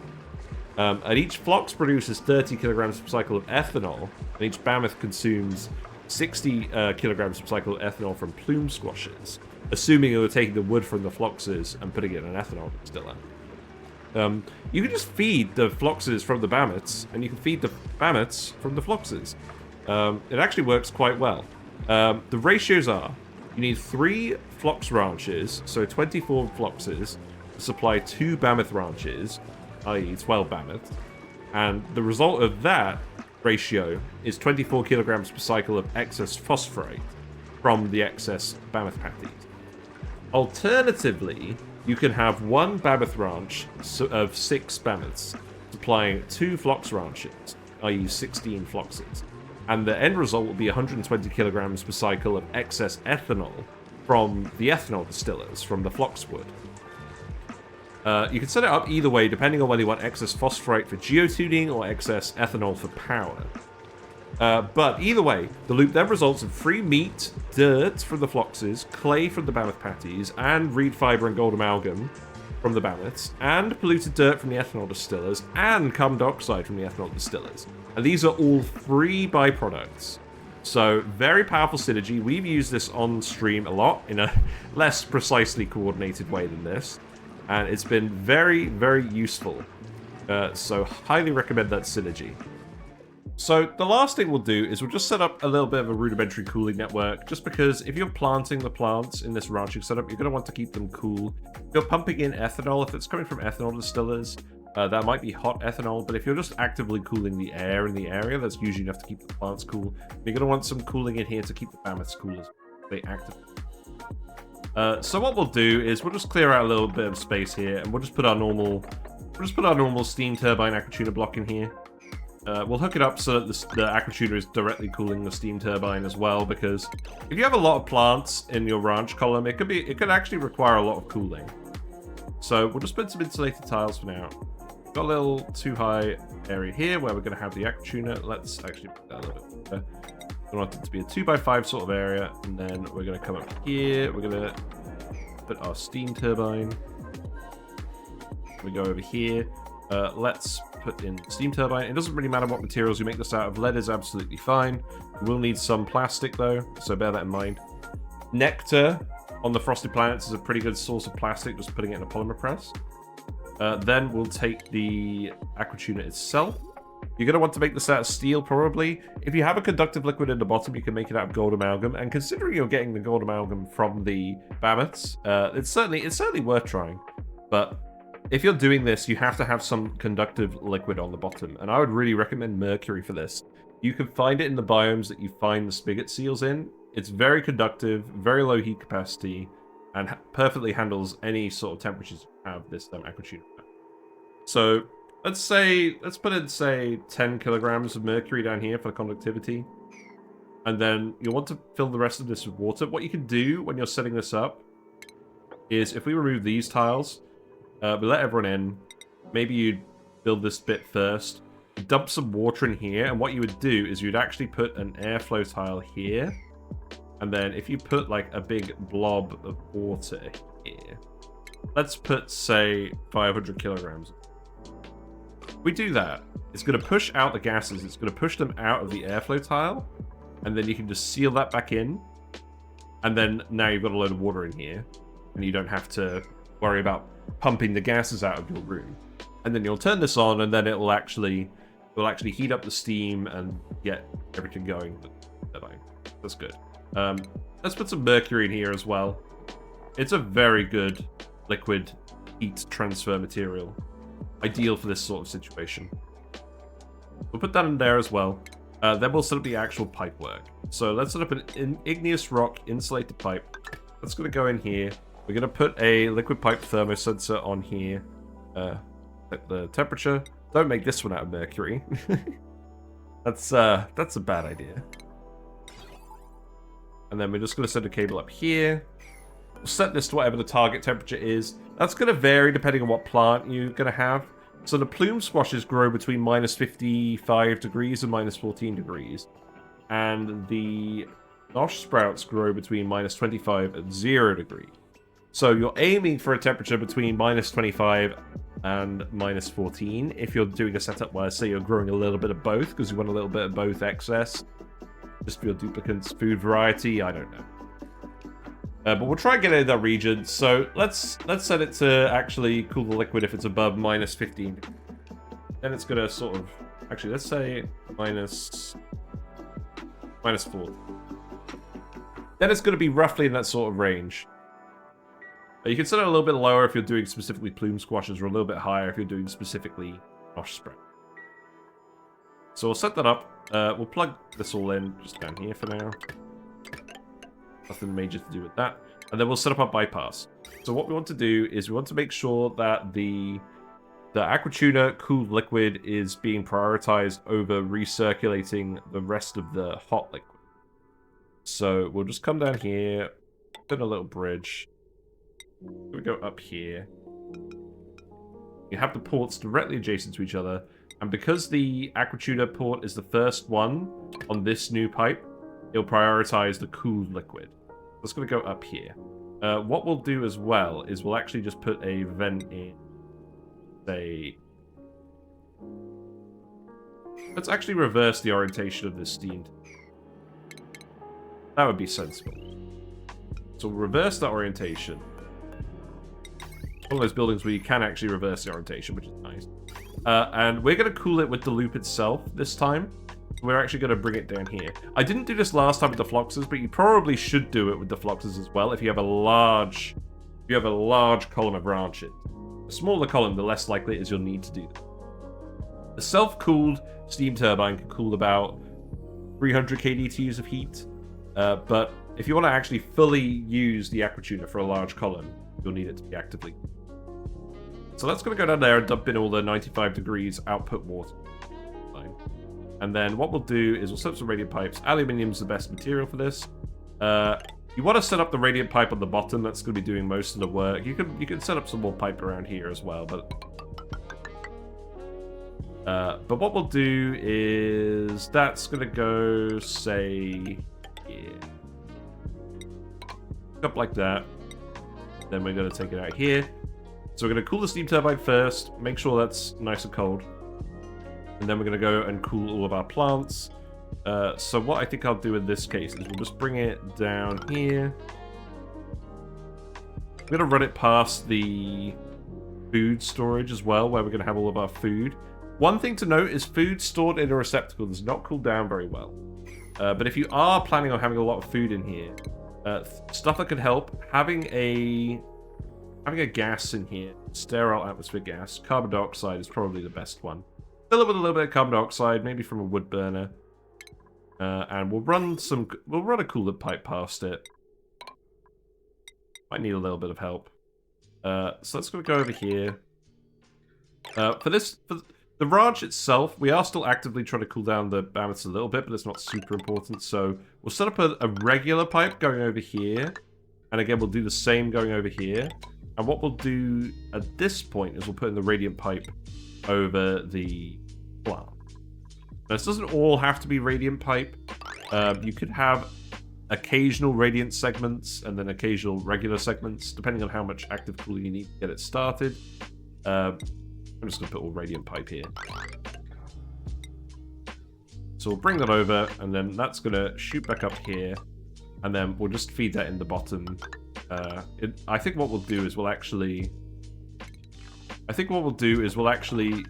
And each Flox produces 30 kilograms per cycle of ethanol, and each Bammoth consumes 60 kilograms per cycle of ethanol from Plume squashes, assuming you're taking the wood from the Floxes and putting it in an ethanol distiller. You can just feed the Floxes from the Bammoths, and you can feed the Bammoths from the Floxes. It actually works quite well. The ratios are, you need 3 Flox ranches, so 24 Floxes, to supply 2 Bammoth ranches, i.e. 12 Bammoths, and the result of that ratio is 24 kilograms per cycle of excess phosphorite from the excess Bammoth patties. Alternatively, you can have 1 Bammoth ranch of 6 Bammoths supplying 2 Flox ranches, i.e. 16 Floxes. And the end result will be 120 kilograms per cycle of excess ethanol from the ethanol distillers, from the Flox wood. You can set it up either way, depending on whether you want excess phosphorite for geotuning or excess ethanol for power. But either way, the loop then results in free meat, dirt from the Floxes, clay from the Bammoth Patties, and reed fiber and gold amalgam from the Bammoths, and polluted dirt from the ethanol distillers, and carbon dioxide from the ethanol distillers. And these are all free byproducts. So, very powerful synergy. We've used this on stream a lot in a less precisely coordinated way than this. And it's been very, very useful. So, highly recommend that synergy. So, the last thing we'll do is we'll just set up a little bit of a rudimentary cooling network, just because if you're planting the plants in this ranching setup, you're going to want to keep them cool. If you're pumping in ethanol, if it's coming from ethanol distillers, that might be hot ethanol, but if you're just actively cooling the air in the area, that's usually enough to keep the plants cool. You're going to want some cooling in here to keep the Bammoths cool as they actively. So what we'll do is we'll just clear out a little bit of space here, and we'll just put our normal steam turbine aquatuner block in here. We'll hook it up so that the aquatuner is directly cooling the steam turbine as well, because if you have a lot of plants in your ranch column, it could actually require a lot of cooling. So we'll just put some insulated tiles for now. Got a little too high area here where we're going to have the aquatuner. Let's actually put that a little bit We want it to be a 2x5 sort of area, and then we're going to come up here. We're going to put our steam turbine. We go over here. Let's put in steam turbine. It doesn't really matter what materials you make this out of. Lead is absolutely fine. We'll need some plastic though, so bear that in mind. Nectar on the Frosty Planets is a pretty good source of plastic, just putting it in a polymer press. Then we'll take the aqua tuna itself. You're going to want to make this out of steel, probably. If you have a conductive liquid in the bottom, you can make it out of gold amalgam. And considering you're getting the gold amalgam from the Bammoths, it's certainly worth trying. But if you're doing this, you have to have some conductive liquid on the bottom. And I would really recommend mercury for this. You can find it in the biomes that you find the Spigot Seals in. It's very conductive, very low heat capacity, and perfectly handles any sort of temperatures you have this aqua tuna. So let's put in, say, 10 kilograms of mercury down here for the conductivity. And then you'll want to fill the rest of this with water. What you can do when you're setting this up is, if we remove these tiles, we let everyone in. Maybe you'd build this bit first. Dump some water in here, and what you would do is you'd actually put an airflow tile here. And then if you put like a big blob of water here, let's put, say, 500 kilograms. We do that, it's going to push out the gases, it's going to push them out of the airflow tile, and then you can just seal that back in, and then now you've got a load of water in here, and you don't have to worry about pumping the gases out of your room. And then you'll turn this on, and then it will actually heat up the steam and get everything going. That's good. Let's put some mercury in here as well. It's a very good liquid heat transfer material. Ideal for this sort of situation. We'll put that in there as well. Then we'll set up the actual pipe work. So let's set up an igneous rock insulated pipe. That's going to go in here. We're going to put a liquid pipe thermosensor on here. Set the temperature. Don't make this one out of mercury. That's a bad idea. And then we're just going to send a cable up here. We'll set this to whatever the target temperature is. That's going to vary depending on what plant you're going to have. So the plume squashes grow between minus 55 degrees and minus 14 degrees. And the Nosh sprouts grow between minus 25 and 0 degrees. So you're aiming for a temperature between minus 25 and minus 14 if you're doing a setup where, say, you're growing a little bit of both, because you want a little bit of both excess. Just for your duplicants, food variety, I don't know. But we'll try and get it in that region. So let's set it to actually cool the liquid if it's above minus 15. Then it's gonna sort of, actually, let's say minus 4. Then it's gonna be roughly in that sort of range. You can set it a little bit lower if you're doing specifically plume squashes, or a little bit higher if you're doing specifically Nosh sprout. So we'll set that up. We'll plug this all in just down here for now. Nothing major to do with that. And then we'll set up our bypass. So what we want to do is we want to make sure that the aqua tuna cooled liquid is being prioritized over recirculating the rest of the hot liquid. So we'll just come down here, put a little bridge. We go up here. You have the ports directly adjacent to each other. And because the aqua tuna port is the first one on this new pipe, it'll prioritize the cooled liquid. That's going to go up here. What we'll do as well is we'll actually just put a vent in, say... Let's actually reverse the orientation of this steam. That would be sensible. So we'll reverse that orientation. One of those buildings where you can actually reverse the orientation, which is nice. And we're going to cool it with the loop itself this time. We're actually going to bring it down here. I didn't do this last time with the Floxes, but you probably should do it with the Floxes as well if you have a large column of branches. The smaller column, the less likely it is you'll need to do that. The self-cooled steam turbine can cool about 300 kDTs of heat, but if you want to actually fully use the aqua tuna for a large column, you'll need it to be actively. So that's going to go down there and dump in all the 95 degrees output water. And then what we'll do is we'll set up some radiant pipes. Aluminium's the best material for this. You want to set up the radiant pipe on the bottom. That's going to be doing most of the work. You can set up some more pipe around here as well, but But what we'll do is that's going to go, say, here. Up like that. Then we're going to take it out here. So we're going to cool the steam turbine first, make sure that's nice and cold. And then we're going to go and cool all of our plants. So what I think I'll do in this case is we'll just bring it down here. I'm going to run it past the food storage as well, where we're going to have all of our food. One thing to note is food stored in a receptacle does not cool down very well. But if you are planning on having a lot of food in here, stuff that could help, having a gas in here, sterile atmosphere gas, carbon dioxide is probably the best one. Fill it with a little bit of carbon dioxide, maybe from a wood burner, and we'll run a coolant pipe past it. Might need a little bit of help. So let's go over here. For the ranch itself, we are still actively trying to cool down the Bammoths a little bit, but it's not super important. So we'll set up a regular pipe going over here. And again, we'll do the same going over here. And what we'll do at this point is we'll put in the radiant pipe over the plant. Now, this doesn't all have to be radiant pipe. You could have occasional radiant segments and then occasional regular segments, depending on how much active cooling you need to get it started. I'm just going to put all radiant pipe here. So we'll bring that over, and then that's going to shoot back up here, and then we'll just feed that in the bottom. I think what we'll do is we'll actually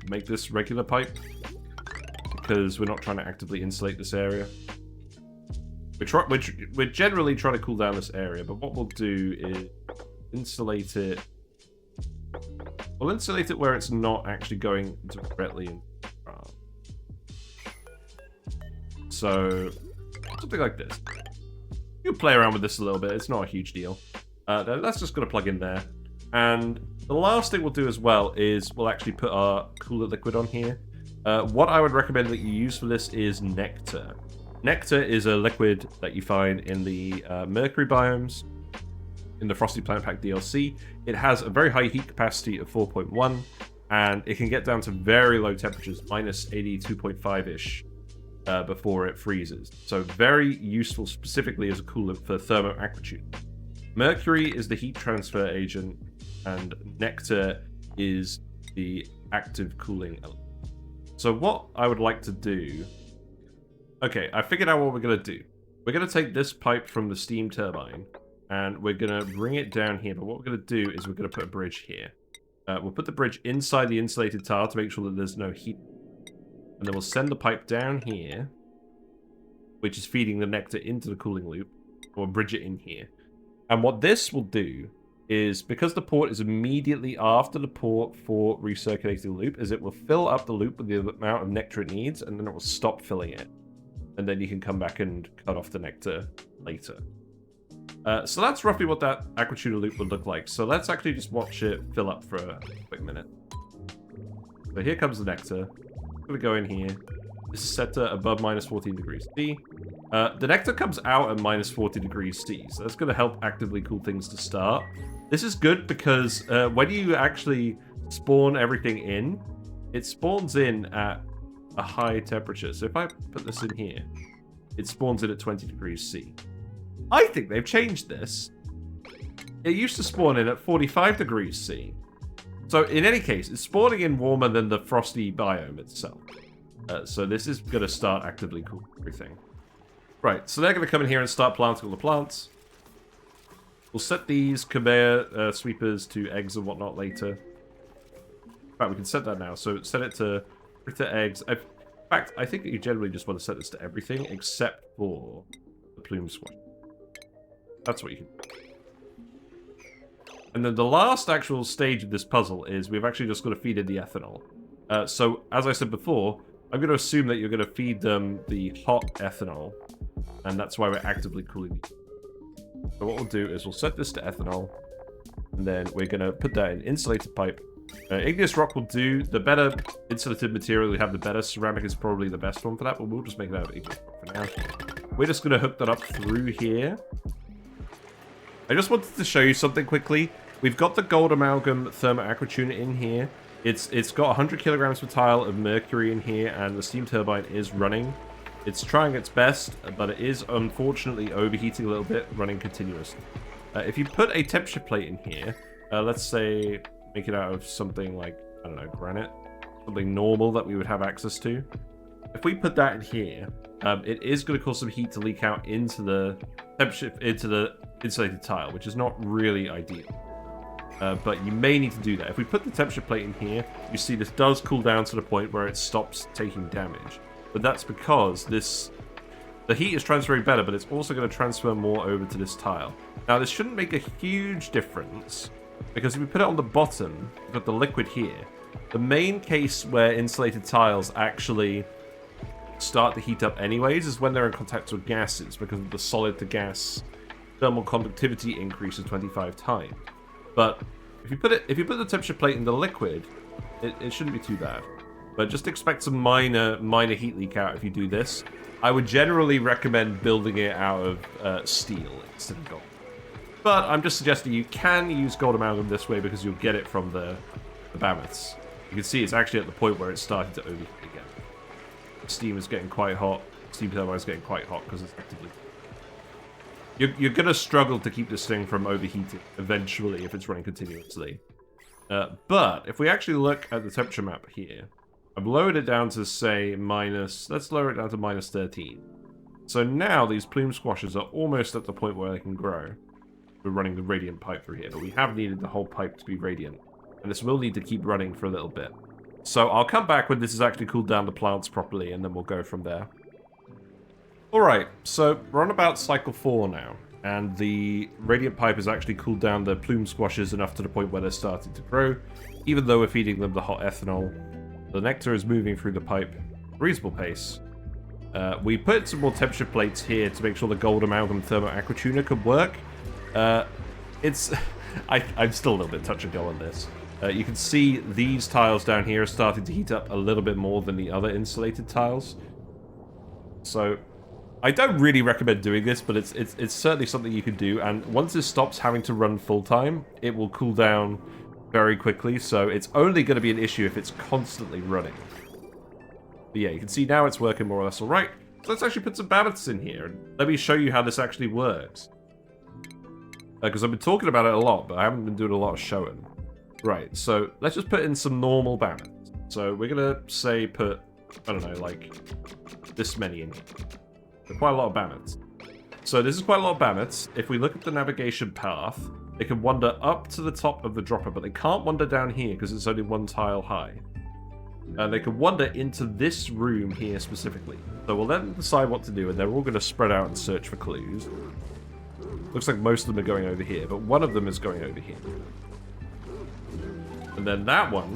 make this regular pipe, because we're not trying to actively insulate this area. We're generally trying to cool down this area, but what we'll do is insulate it. We'll insulate it where it's not actually going directly in. So, something like this. You can play around with this a little bit. It's not a huge deal. That's just going to plug in there. And the last thing we'll do as well is we'll actually put our cooler liquid on here. What I would recommend that you use for this is nectar. Nectar is a liquid that you find in the mercury biomes, in the Frosty Planet Pack DLC. It has a very high heat capacity of 4.1, and it can get down to very low temperatures, minus 82.5-ish, before it freezes. So very useful specifically as a coolant for thermoaquitude. Mercury is the heat transfer agent, and nectar is the active cooling element. So what I would like to do... Okay, I figured out what we're going to do. We're going to take this pipe from the steam turbine, and we're going to bring it down here. But what we're going to do is we're going to put a bridge here. We'll put the bridge inside the insulated tile to make sure that there's no heat. And then we'll send the pipe down here, which is feeding the nectar into the cooling loop. We'll bridge it in here. And what this will do is, because the port is immediately after the port for recirculating the loop, is it will fill up the loop with the amount of nectar it needs, and then it will stop filling it. And then you can come back and cut off the nectar later. So that's roughly what that aquitude loop would look like. So let's actually just watch it fill up for a quick minute. So here comes the nectar. I'm going to go in here. This is set to above minus 14 degrees C. The nectar comes out at minus 40 degrees C, so that's going to help actively cool things to start. This is good because when you actually spawn everything in, it spawns in at a high temperature. So if I put this in here, it spawns in at 20 degrees C. I think they've changed this. It used to spawn in at 45 degrees C. So in any case, it's spawning in warmer than the frosty biome itself. So this is going to start actively cooling everything. Right, so they're going to come in here and start planting all the plants. We'll set these conveyor sweepers to eggs and whatnot later. In fact, we can set that now. So set it to eggs. In fact, I think you generally just want to set this to everything except for the plume squash. That's what you can do. And then the last actual stage of this puzzle is we've actually just got to feed in the ethanol. So, as I said before, I'm going to assume that you're going to feed them the hot ethanol. And that's why we're actively cooling these. So what we'll do is we'll set this to ethanol. And then we're going to put that in insulated pipe. Igneous rock will do. The better insulated material we have, the better. Ceramic is probably the best one for that, but we'll just make it out of igneous rock for now. We're just going to hook that up through here. I just wanted to show you something quickly. We've got the Gold Amalgam thermoaquitude in here. It's got 100 kilograms per tile of mercury in here, and the steam turbine is running. It's trying its best, but it is unfortunately overheating a little bit, running continuously. If you put a temperature plate in here, let's say make it out of something like, I don't know, granite, something normal that we would have access to. If we put that in here, it is going to cause some heat to leak out into the temperature, into the insulated tile, which is not really ideal. But you may need to do that. If we put the temperature plate in here, you see this does cool down to the point where it stops taking damage. But that's because the heat is transferring better, but it's also going to transfer more over to this tile. Now, this shouldn't make a huge difference, because if we put it on the bottom, we've got the liquid here. The main case where insulated tiles actually start to heat up anyways is when they're in contact with gases, because of the solid to gas thermal conductivity increases 25 times. But if you put the temperature plate in the liquid, it shouldn't be too bad. But just expect some minor heat leak out if you do this. I would generally recommend building it out of steel instead of gold. But I'm just suggesting you can use Gold Amalgam this way because you'll get it from the Bammoths. You can see it's actually at the point where it's starting to overheat again. Steam is getting quite hot. Steam turbine is getting quite hot because it's actively... You're going to struggle to keep this thing from overheating eventually if it's running continuously. But if we actually look at the temperature map here, I've lowered it down to, say, let's lower it down to minus 13. So now these plume squashes are almost at the point where they can grow. We're running the radiant pipe through here, but we have needed the whole pipe to be radiant. And this will need to keep running for a little bit. So I'll come back when this has actually cooled down the plants properly, and then we'll go from there. Alright, so we're on about cycle 4 now, and the radiant pipe has actually cooled down the plume squashes enough to the point where they're starting to grow, even though we're feeding them the hot ethanol. The nectar is moving through the pipe at a reasonable pace. We put some more temperature plates here to make sure the Gold Amalgam thermo aqua tuner could work. I'm still a little bit touch and go on this. You can see these tiles down here are starting to heat up a little bit more than the other insulated tiles. So I don't really recommend doing this, but it's certainly something you can do. And once it stops having to run full time, it will cool down very quickly. So it's only going to be an issue if it's constantly running. But yeah, you can see now it's working more or less all right. So let's actually put some Bammoths in here and let me show you how this actually works. Because I've been talking about it a lot, but I haven't been doing a lot of showing. Right, so let's just put in some normal Bammoths. So we're going to say put, I don't know, like this many in here. So quite a lot of Bammoths. So this is quite a lot of Bammoths. If we look at the navigation path, they can wander up to the top of the dropper, but they can't wander down here because it's only one tile high. And they can wander into this room here specifically. So we'll let them decide what to do, and they're all going to spread out and search for clues. Looks like most of them are going over here, but one of them is going over here. And then that one...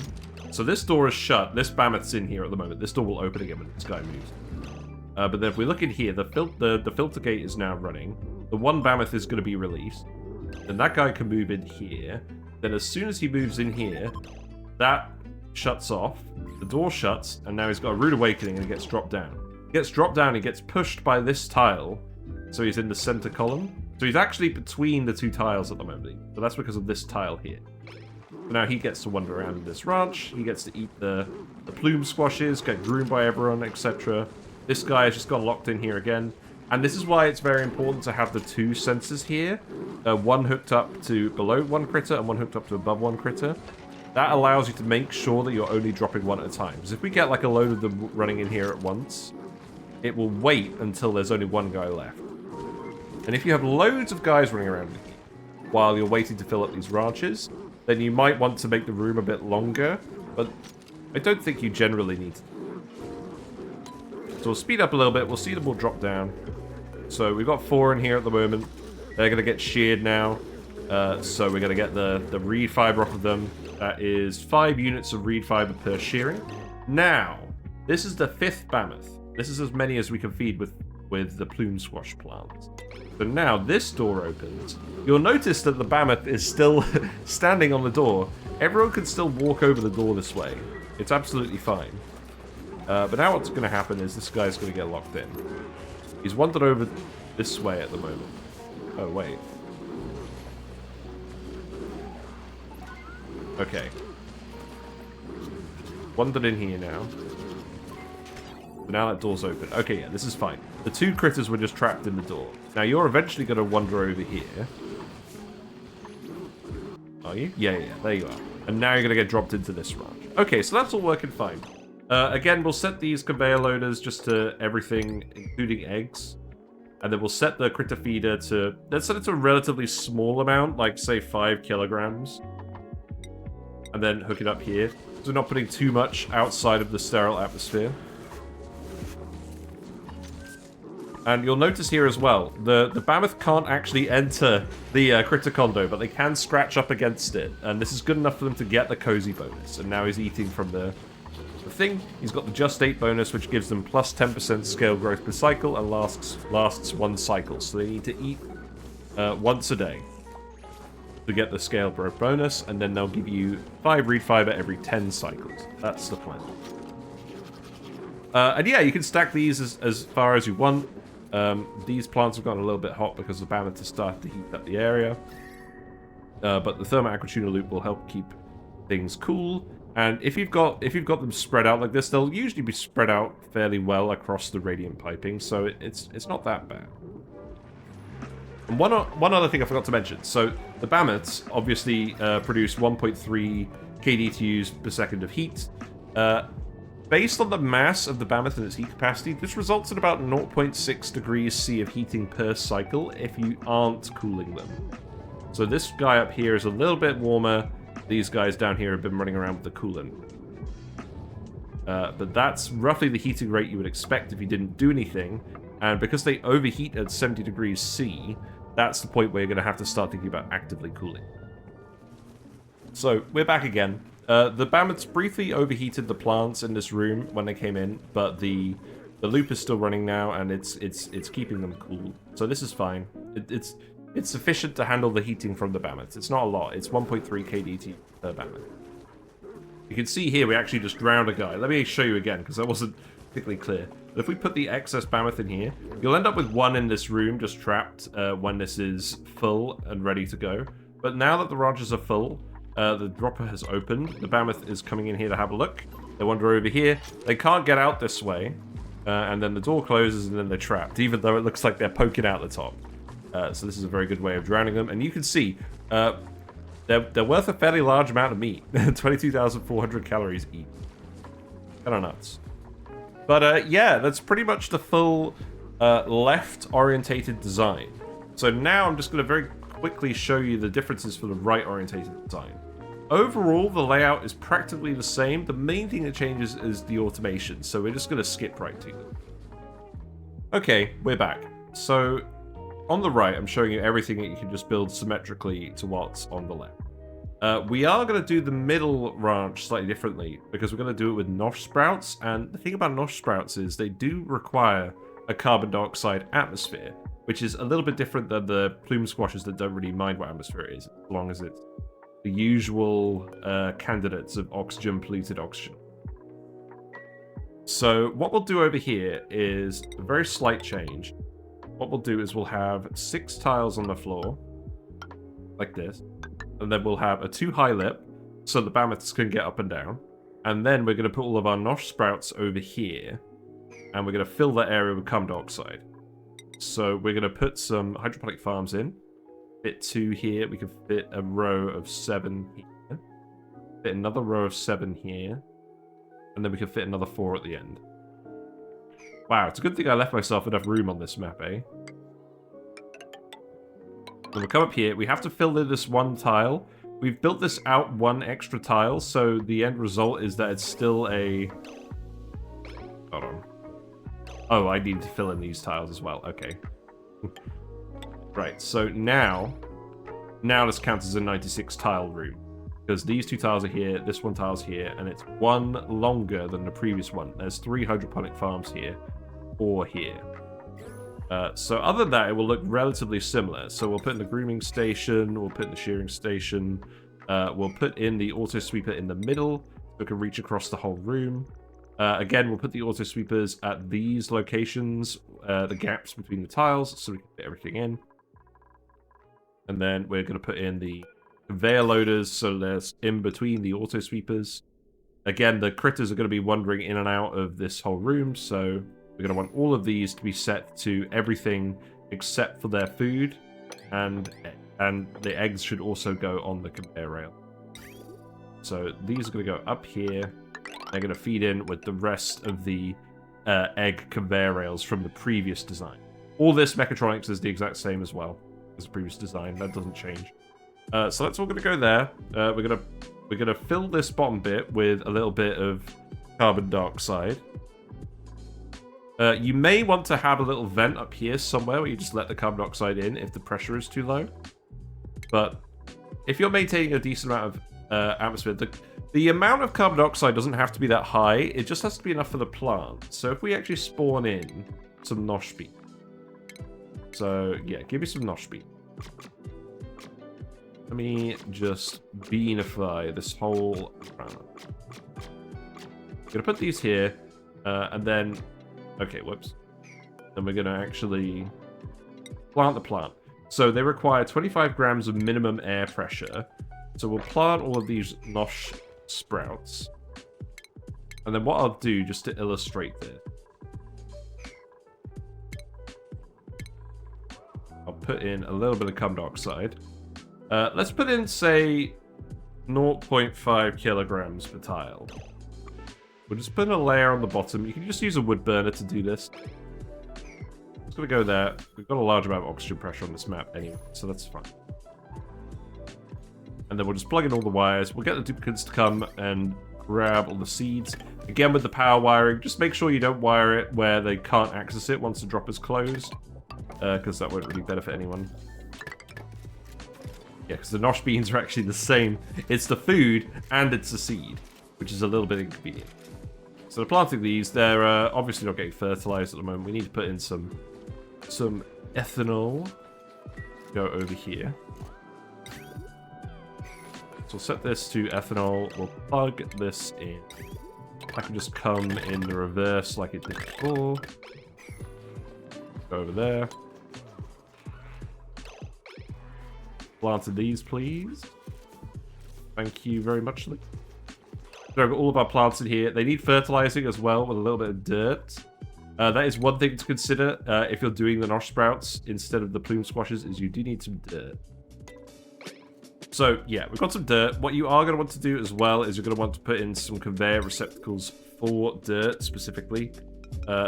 So this door is shut. This Bammoth's in here at the moment. This door will open again when this guy moves. But then if we look in here, the filter gate is now running. The one Bammoth is going to be released. Then that guy can move in here. Then as soon as he moves in here, that shuts off. The door shuts, and now he's got a rude awakening and he gets dropped down. He gets dropped down, he gets pushed by this tile. So he's in the center column. So he's actually between the two tiles at the moment. So that's because of this tile here. So now he gets to wander around in this ranch. He gets to eat the plume squashes, get groomed by everyone, etc. This guy has just got locked in here again. And this is why it's very important to have the two sensors here. One hooked up to below one critter and one hooked up to above one critter. That allows you to make sure that you're only dropping one at a time. Because if we get like a load of them running in here at once, it will wait until there's only one guy left. And if you have loads of guys running around here while you're waiting to fill up these ranches, then you might want to make the room a bit longer. But I don't think you generally need to. So we'll speed up a little bit. We'll see them all drop down. So we've got 4 in here at the moment. They're going to get sheared now. So we're going to get the reed fiber off of them. That is 5 units of reed fiber per shearing. Now, this is the 5th Bammoth. This is as many as we can feed with the plume squash plants. So now this door opens. You'll notice that the Bammoth is still standing on the door. Everyone can still walk over the door this way. It's absolutely fine. But now what's going to happen is this guy's going to get locked in. He's wandered over this way at the moment. Oh, wait. Okay. wandered in here now. So now that door's open. Okay, yeah, this is fine. The two critters were just trapped in the door. Now you're eventually going to wander over here. Are you? Yeah, there you are. And now you're going to get dropped into this ranch. Okay, so that's all working fine. Again, we'll set these conveyor loaders just to everything, including eggs. And then we'll set the critter feeder to... Let's set it to a relatively small amount, like, say, 5 kilograms. And then hook it up here. So we're not putting too much outside of the sterile atmosphere. And you'll notice here as well, the Bammoth can't actually enter the critter condo, but they can scratch up against it. And this is good enough for them to get the cozy bonus. And now he's eating from the thing. He's got the Just 8 bonus, which gives them plus 10% scale growth per cycle and lasts 1 cycle. So they need to eat once a day to get the scale growth bonus, and then they'll give you 5 reed fiber every 10 cycles. That's the plan. And yeah, you can stack these as far as you want. These plants have gotten a little bit hot because the Bammoth has started to heat up the area. But the thermal aquatuna loop will help keep things cool. And if you've got them spread out like this, they'll usually be spread out fairly well across the radiant piping, so it's not that bad. And one other thing I forgot to mention. So the Bammoths obviously produce 1.3 kDTUs per second of heat. Based on the mass of the Bammoth and its heat capacity, this results in about 0.6 degrees C of heating per cycle if you aren't cooling them. So this guy up here is a little bit warmer. These guys down here have been running around with the coolant. But that's roughly the heating rate you would expect if you didn't do anything. And because they overheat at 70 degrees C, that's the point where you're going to have to start thinking about actively cooling. So, we're back again. The Bammoths briefly overheated the plants in this room when they came in, but the loop is still running now, and it's keeping them cool. So this is fine. It's sufficient to handle the heating from the Bammoths. It's not a lot. It's 1.3 kDT per Bammoth. You can see here we actually just drowned a guy. Let me show you again, because that wasn't particularly clear. But if we put the excess Bammoth in here, you'll end up with one in this room just trapped when this is full and ready to go. But now that the ranches are full, the dropper has opened. The Bammoth is coming in here to have a look. They wander over here. They can't get out this way. And then the door closes and then they're trapped, even though it looks like they're poking out the top. So this is a very good way of drowning them. And you can see, they're worth a fairly large amount of meat. 22,400 calories each. Kind of nuts. But yeah, that's pretty much the full left-orientated design. So now I'm just going to very quickly show you the differences for the right-orientated design. Overall, the layout is practically the same. The main thing that changes is the automation, so we're just going to skip right to them. Okay, we're back. So, on the right, I'm showing you everything that you can just build symmetrically to what's on the left. We are going to do the middle ranch slightly differently, because we're going to do it with Nosh sprouts, and the thing about Nosh sprouts is they do require a carbon dioxide atmosphere, which is a little bit different than the plume squashes that don't really mind what atmosphere it is, as long as it's the usual candidates of oxygen, polluted oxygen. So what we'll do over here is a very slight change. What we'll do is we'll have 6 tiles on the floor, like this, and then we'll have a 2-high lip, so the Bammoths can get up and down, and then we're going to put all of our Nosh sprouts over here, and we're going to fill that area with carbon dioxide. So we're going to put some hydroponic farms in. Fit 2 here. We can fit a row of 7 here. Fit another row of 7 here. And then we can fit another 4 at the end. Wow, it's a good thing I left myself enough room on this map, eh? Then we'll come up here. We have to fill in this 1 tile. We've built this out 1 extra tile, so the end result is that it's still a... Hold on. Oh, I need to fill in these tiles as well. Okay. Right, so now this counts as a 96 tile room. Because these 2 tiles are here, this 1 tile's here, and it's 1 longer than the previous one. There's 3 hydroponic farms here, 4 here. So other than that, it will look relatively similar. So we'll put in the grooming station, we'll put in the shearing station, we'll put in the auto sweeper in the middle, so it can reach across the whole room. Again, we'll put the auto sweepers at these locations, the gaps between the tiles, so we can fit everything in. And then we're going to put in the conveyor loaders, so there's in between the auto sweepers. Again, the critters are going to be wandering in and out of this whole room, so we're going to want all of these to be set to everything except for their food, and the eggs should also go on the conveyor rail. So these are going to go up here. They're going to feed in with the rest of the egg conveyor rails from the previous design. All this Mechatronics is the exact same as well as the previous design. That doesn't change. So that's all going to go there. We're gonna fill this bottom bit with a little bit of carbon dioxide. You may want to have a little vent up here somewhere where you just let the carbon dioxide in if the pressure is too low. But if you're maintaining a decent amount of atmosphere, the amount of carbon dioxide doesn't have to be that high. It just has to be enough for the plant. So if we actually spawn in some Nosh bean. So yeah, give me some Nosh bean. Let me just beanify this whole round. I'm gonna put these here, and then, okay, whoops. Then we're gonna actually plant the plant. So they require 25 grams of minimum air pressure. So we'll plant all of these Nosh sprouts. And then what I'll do, just to illustrate this, I'll put in a little bit of carbon dioxide. Let's put in, say, 0.5 kilograms per tile. We'll just put in a layer on the bottom. You can just use a wood burner to do this. It's going to go there. We've got a large amount of oxygen pressure on this map anyway, so that's fine. And then we'll just plug in all the wires. We'll get the duplicates to come and grab all the seeds. Again, with the power wiring, just make sure you don't wire it where they can't access it once the drop is closed, because that won't really benefit anyone. Yeah, because the Nosh beans are actually the same. It's the food and it's the seed, which is a little bit inconvenient. So they're planting these. They're obviously not getting fertilized at the moment. We need to put in some ethanol. Go over here. So we'll set this to ethanol. We'll plug this in. I can just come in the reverse like it did before. Go over there. Planted these, please. Thank you very much, Lee. So I've got all of our plants in here. They need fertilizing as well with a little bit of dirt. That is one thing to consider if you're doing the Nosh sprouts instead of the plume squashes, is you do need some dirt. So yeah, we've got some dirt. What you are going to want to do as well is you're going to want to put in some conveyor receptacles for dirt specifically.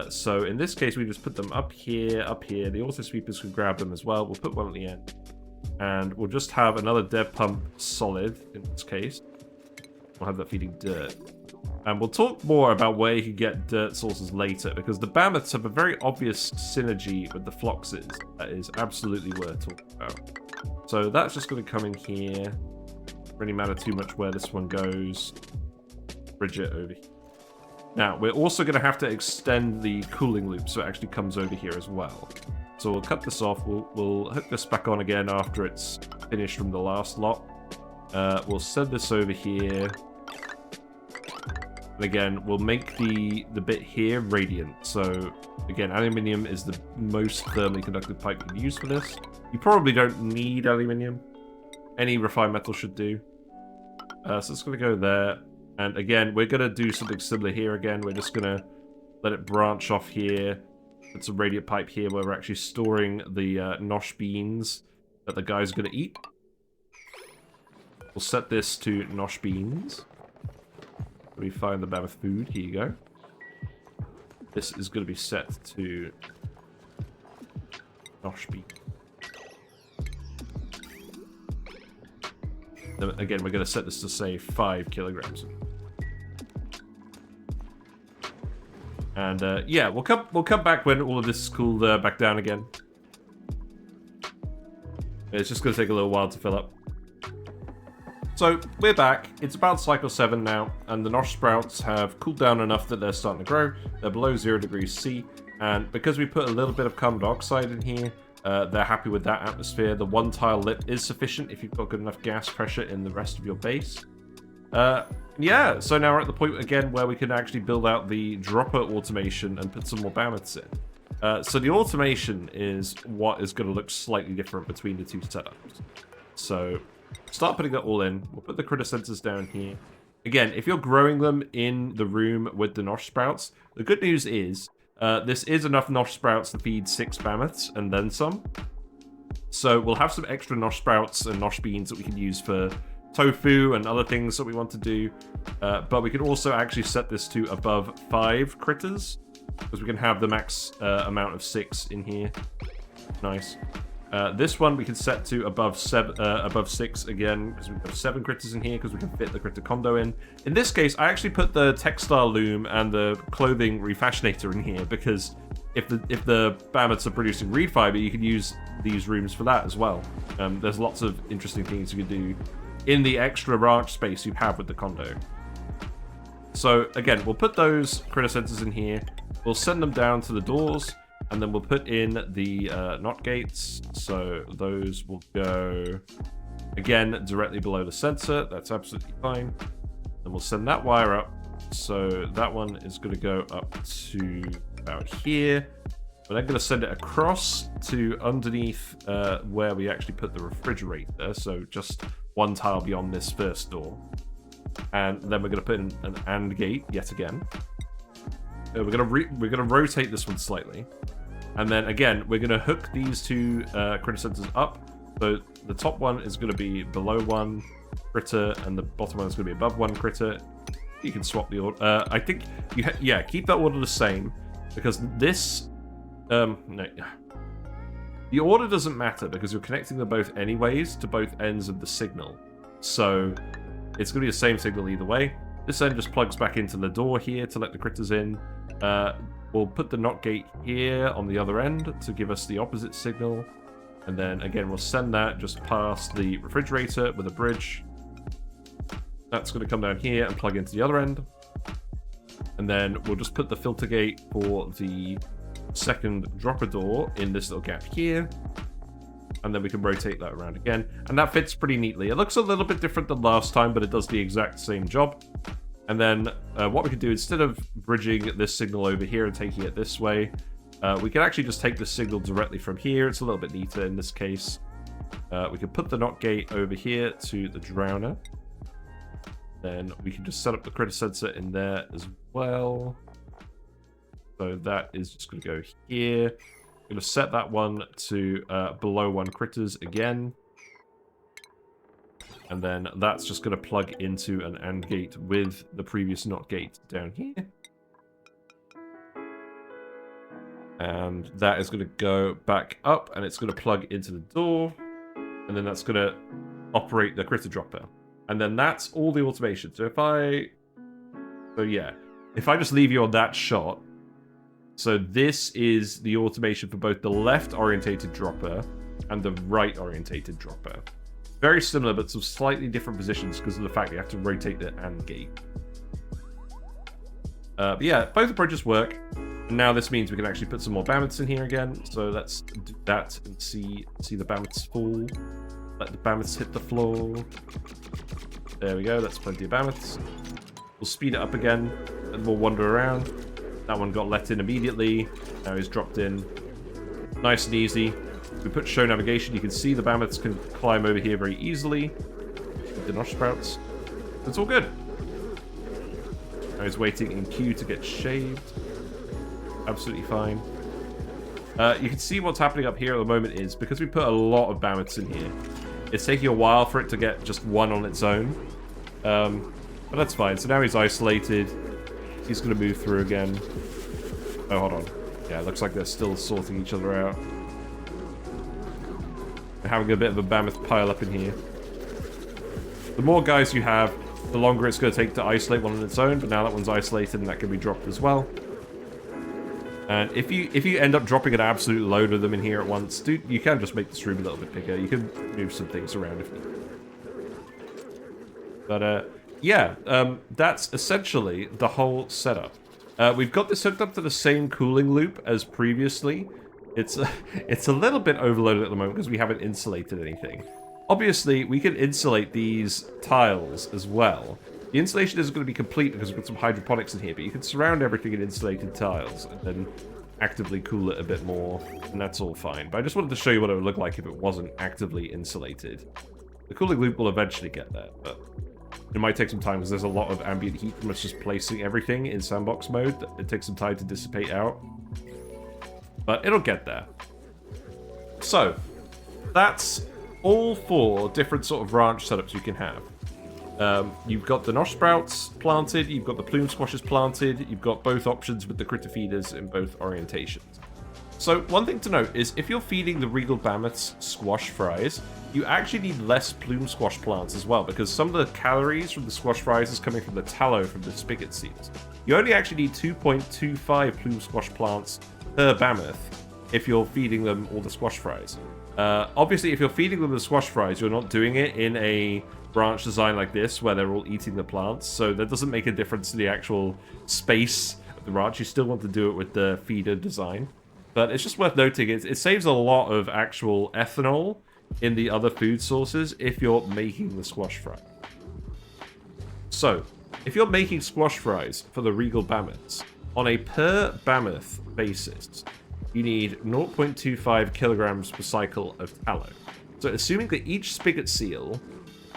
So in this case, we just put them up here, up here. The auto sweepers can grab them as well. We'll put one at the end. And we'll just have another dev pump solid in this case. We'll have that feeding dirt. And we'll talk more about where you can get dirt sources later, because the Bammoths have a very obvious synergy with the Floxes that is absolutely worth talking about. So that's just going to come in here. Doesn't really matter too much where this one goes. Bridge it over here. Now, we're also going to have to extend the cooling loop so it actually comes over here as well. So we'll cut this off. We'll hook this back on again after it's finished from the last lot. We'll send this over here. And again, we'll make the bit here radiant. So again, aluminium is the most thermally conductive pipe you can use for this. You probably don't need aluminium. Any refined metal should do. So it's going to go there. And again, we're going to do something similar here again. We're just going to let it branch off here. Put some radiant pipe here where we're actually storing the Nosh beans that the guys are going to eat. We'll set this to Nosh beans. Let me find the Bammoth food. Here you go. This is going to be set to Nosh bean. Then again, we're going to set this to say 5 kilograms. And yeah, we'll come back when all of this is cooled back down again. It's just going to take a little while to fill up. So we're back. It's about cycle 7 now, and the Nosh sprouts have cooled down enough that they're starting to grow. They're below 0 degrees C, and because we put a little bit of carbon dioxide in here, they're happy with that atmosphere. The one tile lip is sufficient if you've got good enough gas pressure in the rest of your base. Yeah, so now we're at the point again where we can actually build out the dropper automation and put some more Bammoths in. So the automation is what is going to look slightly different between the two setups. So start putting that all in. We'll put the critter sensors down here. Again, if you're growing them in the room with the Nosh sprouts, the good news is this is enough Nosh sprouts to feed 6 Bammoths and then some. So we'll have some extra Nosh sprouts and Nosh beans that we can use for tofu and other things that we want to do. But we can also actually set this to above 5 critters, because we can have the max amount of 6 in here. Nice. This one we can set to above 6 again, because we have 7 critters in here, because we can fit the critter condo in. In this case, I actually put the textile loom and the clothing refashionator in here, because if the Bammoths are producing reed fiber, you can use these rooms for that as well. There's lots of interesting things you can do in the extra ranch space you have with the condo. So again, we'll put those critter sensors in here. We'll send them down to the doors. And then we'll put in the knot gates, so those will go, again, directly below the sensor. That's absolutely fine. And we'll send that wire up, so that one is going to go up to about here. But I'm going to send it across to underneath where we actually put the refrigerator, so just one tile beyond this first door. And then we're going to put in an AND gate yet again. We're gonna rotate this one slightly, and then again we're gonna hook these 2 critter sensors up. So the top one is gonna be below 1 critter, and the bottom one is gonna be above 1 critter. You can swap the order. I think yeah, keep that order the same, because this no, the order doesn't matter because you're connecting them both anyways to both ends of the signal. So it's gonna be the same signal either way. This end just plugs back into the door here to let the critters in. We'll put the knot gate here on the other end to give us the opposite signal. And then again, we'll send that just past the refrigerator with a bridge. That's going to come down here and plug into the other end. And then we'll just put the filter gate for the second dropper door in this little gap here. And then we can rotate that around again. And that fits pretty neatly. It looks a little bit different than last time, but it does the exact same job. And then what we can do, instead of bridging this signal over here and taking it this way, we can actually just take the signal directly from here. It's a little bit neater in this case. We can put the knot gate over here to the drowner. Then we can just set up the critter sensor in there as well. So that is just going to go here. I'm going to set that one to below 1 critters again. And then that's just going to plug into an AND gate with the previous NOT gate down here. And that is going to go back up, and it's going to plug into the door. And then that's going to operate the critter dropper. And then that's all the automation. So if I just leave you on that shot. So this is the automation for both the left-orientated dropper and the right-orientated dropper. Very similar, but some slightly different positions because of the fact you have to rotate the AND gate. But yeah, both approaches work. And now this means we can actually put some more Bammoths in here again. So let's do that and see the Bammoths fall. Let the Bammoths hit the floor. There we go, that's plenty of Bammoths. We'll speed it up again and we'll wander around. That one got let in immediately. Now he's dropped in. Nice and easy. If we put show navigation, you can see the Bammoths can climb over here very easily with the Nosh sprouts. It's all good. Now he's waiting in queue to get shaved. Absolutely fine. You can see what's happening up here at the moment is, because we put a lot of Bammoths in here, it's taking a while for it to get just one on its own. But that's fine. So now he's isolated. He's going to move through again. Oh, hold on. Yeah, it looks like they're still sorting each other out. We're having a bit of a Bammoth pile up in here. The more guys you have, the longer it's going to take to isolate one on its own, but now that one's isolated and that can be dropped as well. And if you end up dropping an absolute load of them in here at once, you can just make this room a little bit bigger. You can move some things around if you need. But yeah, that's essentially the whole setup. We've got this hooked up to the same cooling loop as previously. It's a little bit overloaded at the moment because we haven't insulated anything. Obviously, we can insulate these tiles as well. The insulation isn't going to be complete because we've got some hydroponics in here, but you can surround everything in insulated tiles and then actively cool it a bit more, and that's all fine. But I just wanted to show you what it would look like if it wasn't actively insulated. The cooling loop will eventually get there, but It might take some time because there's a lot of ambient heat from us just placing everything in sandbox mode. It takes some time to dissipate out. But it'll get there. So, that's all 4 different sort of ranch setups you can have. You've got the Nosh sprouts planted, you've got the plume squashes planted, you've got both options with the critter feeders in both orientations. So one thing to note is if you're feeding the Regal Bammoths squash fries, you actually need less plume squash plants as well, because some of the calories from the squash fries is coming from the tallow from the Spigot Seals. You only actually need 2.25 plume squash plants per Bammoth if you're feeding them all the squash fries. Obviously, if you're feeding them the squash fries, you're not doing it in a branch design like this where they're all eating the plants, so that doesn't make a difference to the actual space of the ranch. You still want to do it with the feeder design. But it's just worth noting, it saves a lot of actual ethanol in the other food sources if you're making the squash fry. So, if you're making squash fries for the Regal Bammoths, on a per Bammoth basis, you need 0.25 kilograms per cycle of tallow. So assuming that each Spigot Seal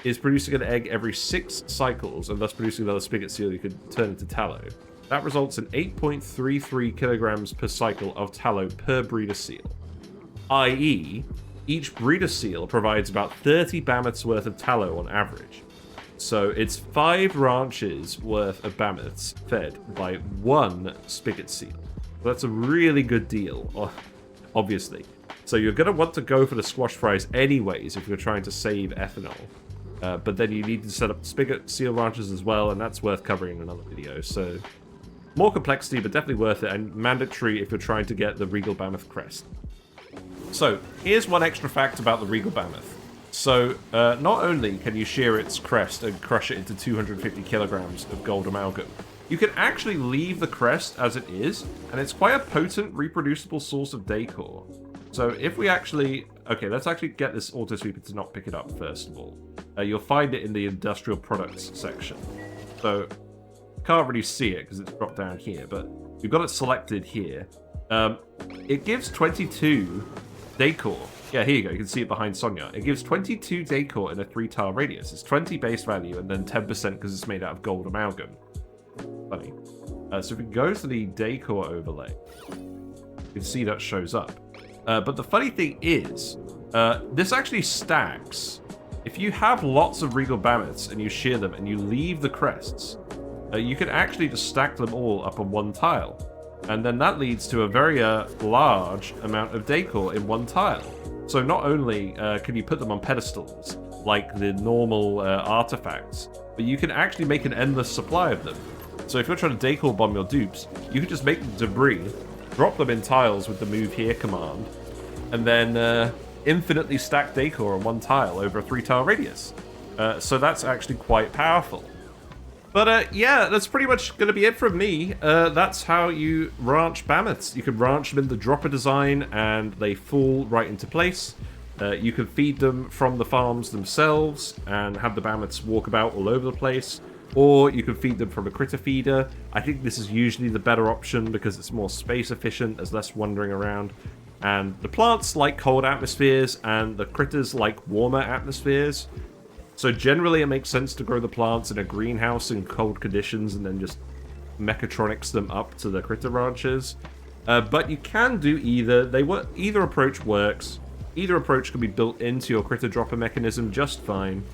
is producing an egg every 6 cycles, and thus producing another Spigot Seal you could turn into tallow, that results in 8.33 kilograms per cycle of tallow per breeder seal. I.e., each breeder seal provides about 30 Bammoths worth of tallow on average. So it's 5 ranches worth of Bammoths fed by 1 Spigot Seal. That's a really good deal, obviously. So you're going to want to go for the squash fries anyways if you're trying to save ethanol. But then you need to set up Spigot Seal ranches as well, and that's worth covering in another video. So more complexity, but definitely worth it, and mandatory if you're trying to get the Regal Bammoth crest. So here's one extra fact about the Regal Bammoth. So not only can you shear its crest and crush it into 250 kilograms of gold amalgam, you can actually leave the crest as it is, and it's quite a potent reproducible source of decor. So if we actually... Okay, let's actually get this auto sweeper to not pick it up first of all. You'll find it in the industrial products section. So can't really see it because it's dropped down here, but we've got it selected here. It gives 22 decor. Yeah, here you go. You can see it behind Sonia. It gives 22 decor in a 3-tile radius. It's 20 base value and then 10% because it's made out of gold amalgam. Funny. So if we go to the decor overlay, you can see that shows up. But the funny thing is, this actually stacks. If you have lots of Regal Bammoths and you shear them and you leave the crests, you can actually just stack them all up on one tile. And then that leads to a very large amount of decor in one tile. So not only can you put them on pedestals, like the normal artifacts, but you can actually make an endless supply of them. So if you're trying to decor bomb your dupes, you can just make them debris, drop them in tiles with the move here command, and then infinitely stack decor on one tile over a 3-tile radius. So that's actually quite powerful. But yeah, that's pretty much going to be it from me. That's how you ranch Bammoths. You can ranch them in the dropper design and they fall right into place. You can feed them from the farms themselves and have the Bammoths walk about all over the place. Or you can feed them from a critter feeder. I think this is usually the better option because it's more space efficient, there's less wandering around. And the plants like cold atmospheres and the critters like warmer atmospheres. So generally it makes sense to grow the plants in a greenhouse in cold conditions and then just Mechatronics them up to the critter ranches. But you can do either. Either approach works. Either approach can be built into your critter dropper mechanism just fine.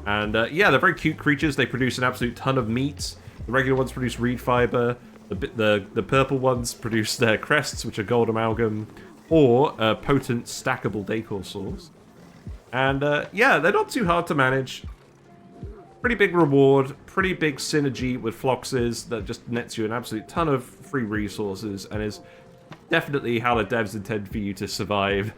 And yeah, they're very cute creatures. They produce an absolute ton of meat. The regular ones produce reed fiber. The purple ones produce their crests, which are gold amalgam, or a potent stackable decor source. And yeah, they're not too hard to manage. Pretty big reward, pretty big synergy with Floxes that just nets you an absolute ton of free resources and is definitely how the devs intend for you to survive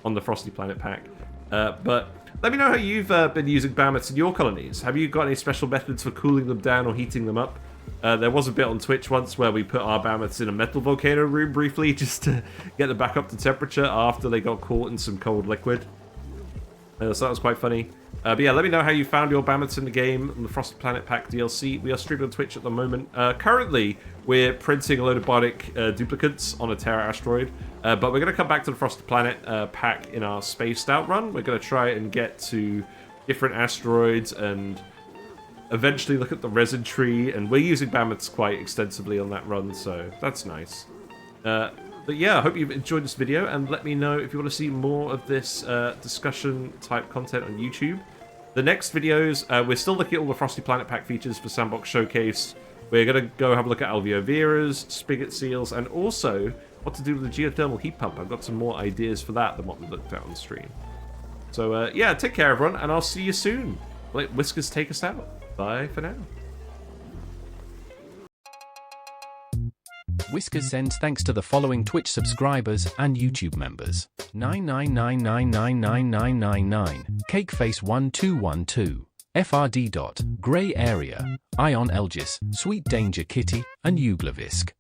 on the Frosty Planet Pack. But let me know how you've been using Bammoths in your colonies. Have you got any special methods for cooling them down or heating them up? There was a bit on Twitch once where we put our Bammoths in a metal volcano room briefly just to get them back up to temperature after they got caught in some cold liquid. So that was quite funny. But yeah, let me know how you found your Bammoths in the game on the Frosty Planet Pack DLC. We are streaming on Twitch at the moment. Currently, we're printing a load of Barbeque duplicates on a Terra asteroid. But we're going to come back to the Frosty Planet Pack in our spaced out run. We're going to try and get to different asteroids and eventually look at the resin tree. And we're using Bammoths quite extensively on that run, so that's nice. But yeah, I hope you've enjoyed this video, and let me know if you want to see more of this discussion type content on YouTube. The next videos, we're still looking at all the Frosty Planet Pack features for Sandbox Showcase. We're going to go have a look at alveoveras, spigot seals, and also what to do with the geothermal heat pump. I've got some more ideas for that than what we looked at on the stream. So yeah, take care everyone, and I'll see you soon. Let Whiskers take us out. Bye for now. Whiskers sends thanks to the following Twitch subscribers and YouTube members: 999999999, Cakeface1212, FRD. Grey Area, Ion Elgis, Sweet Danger Kitty, and Uglavisk.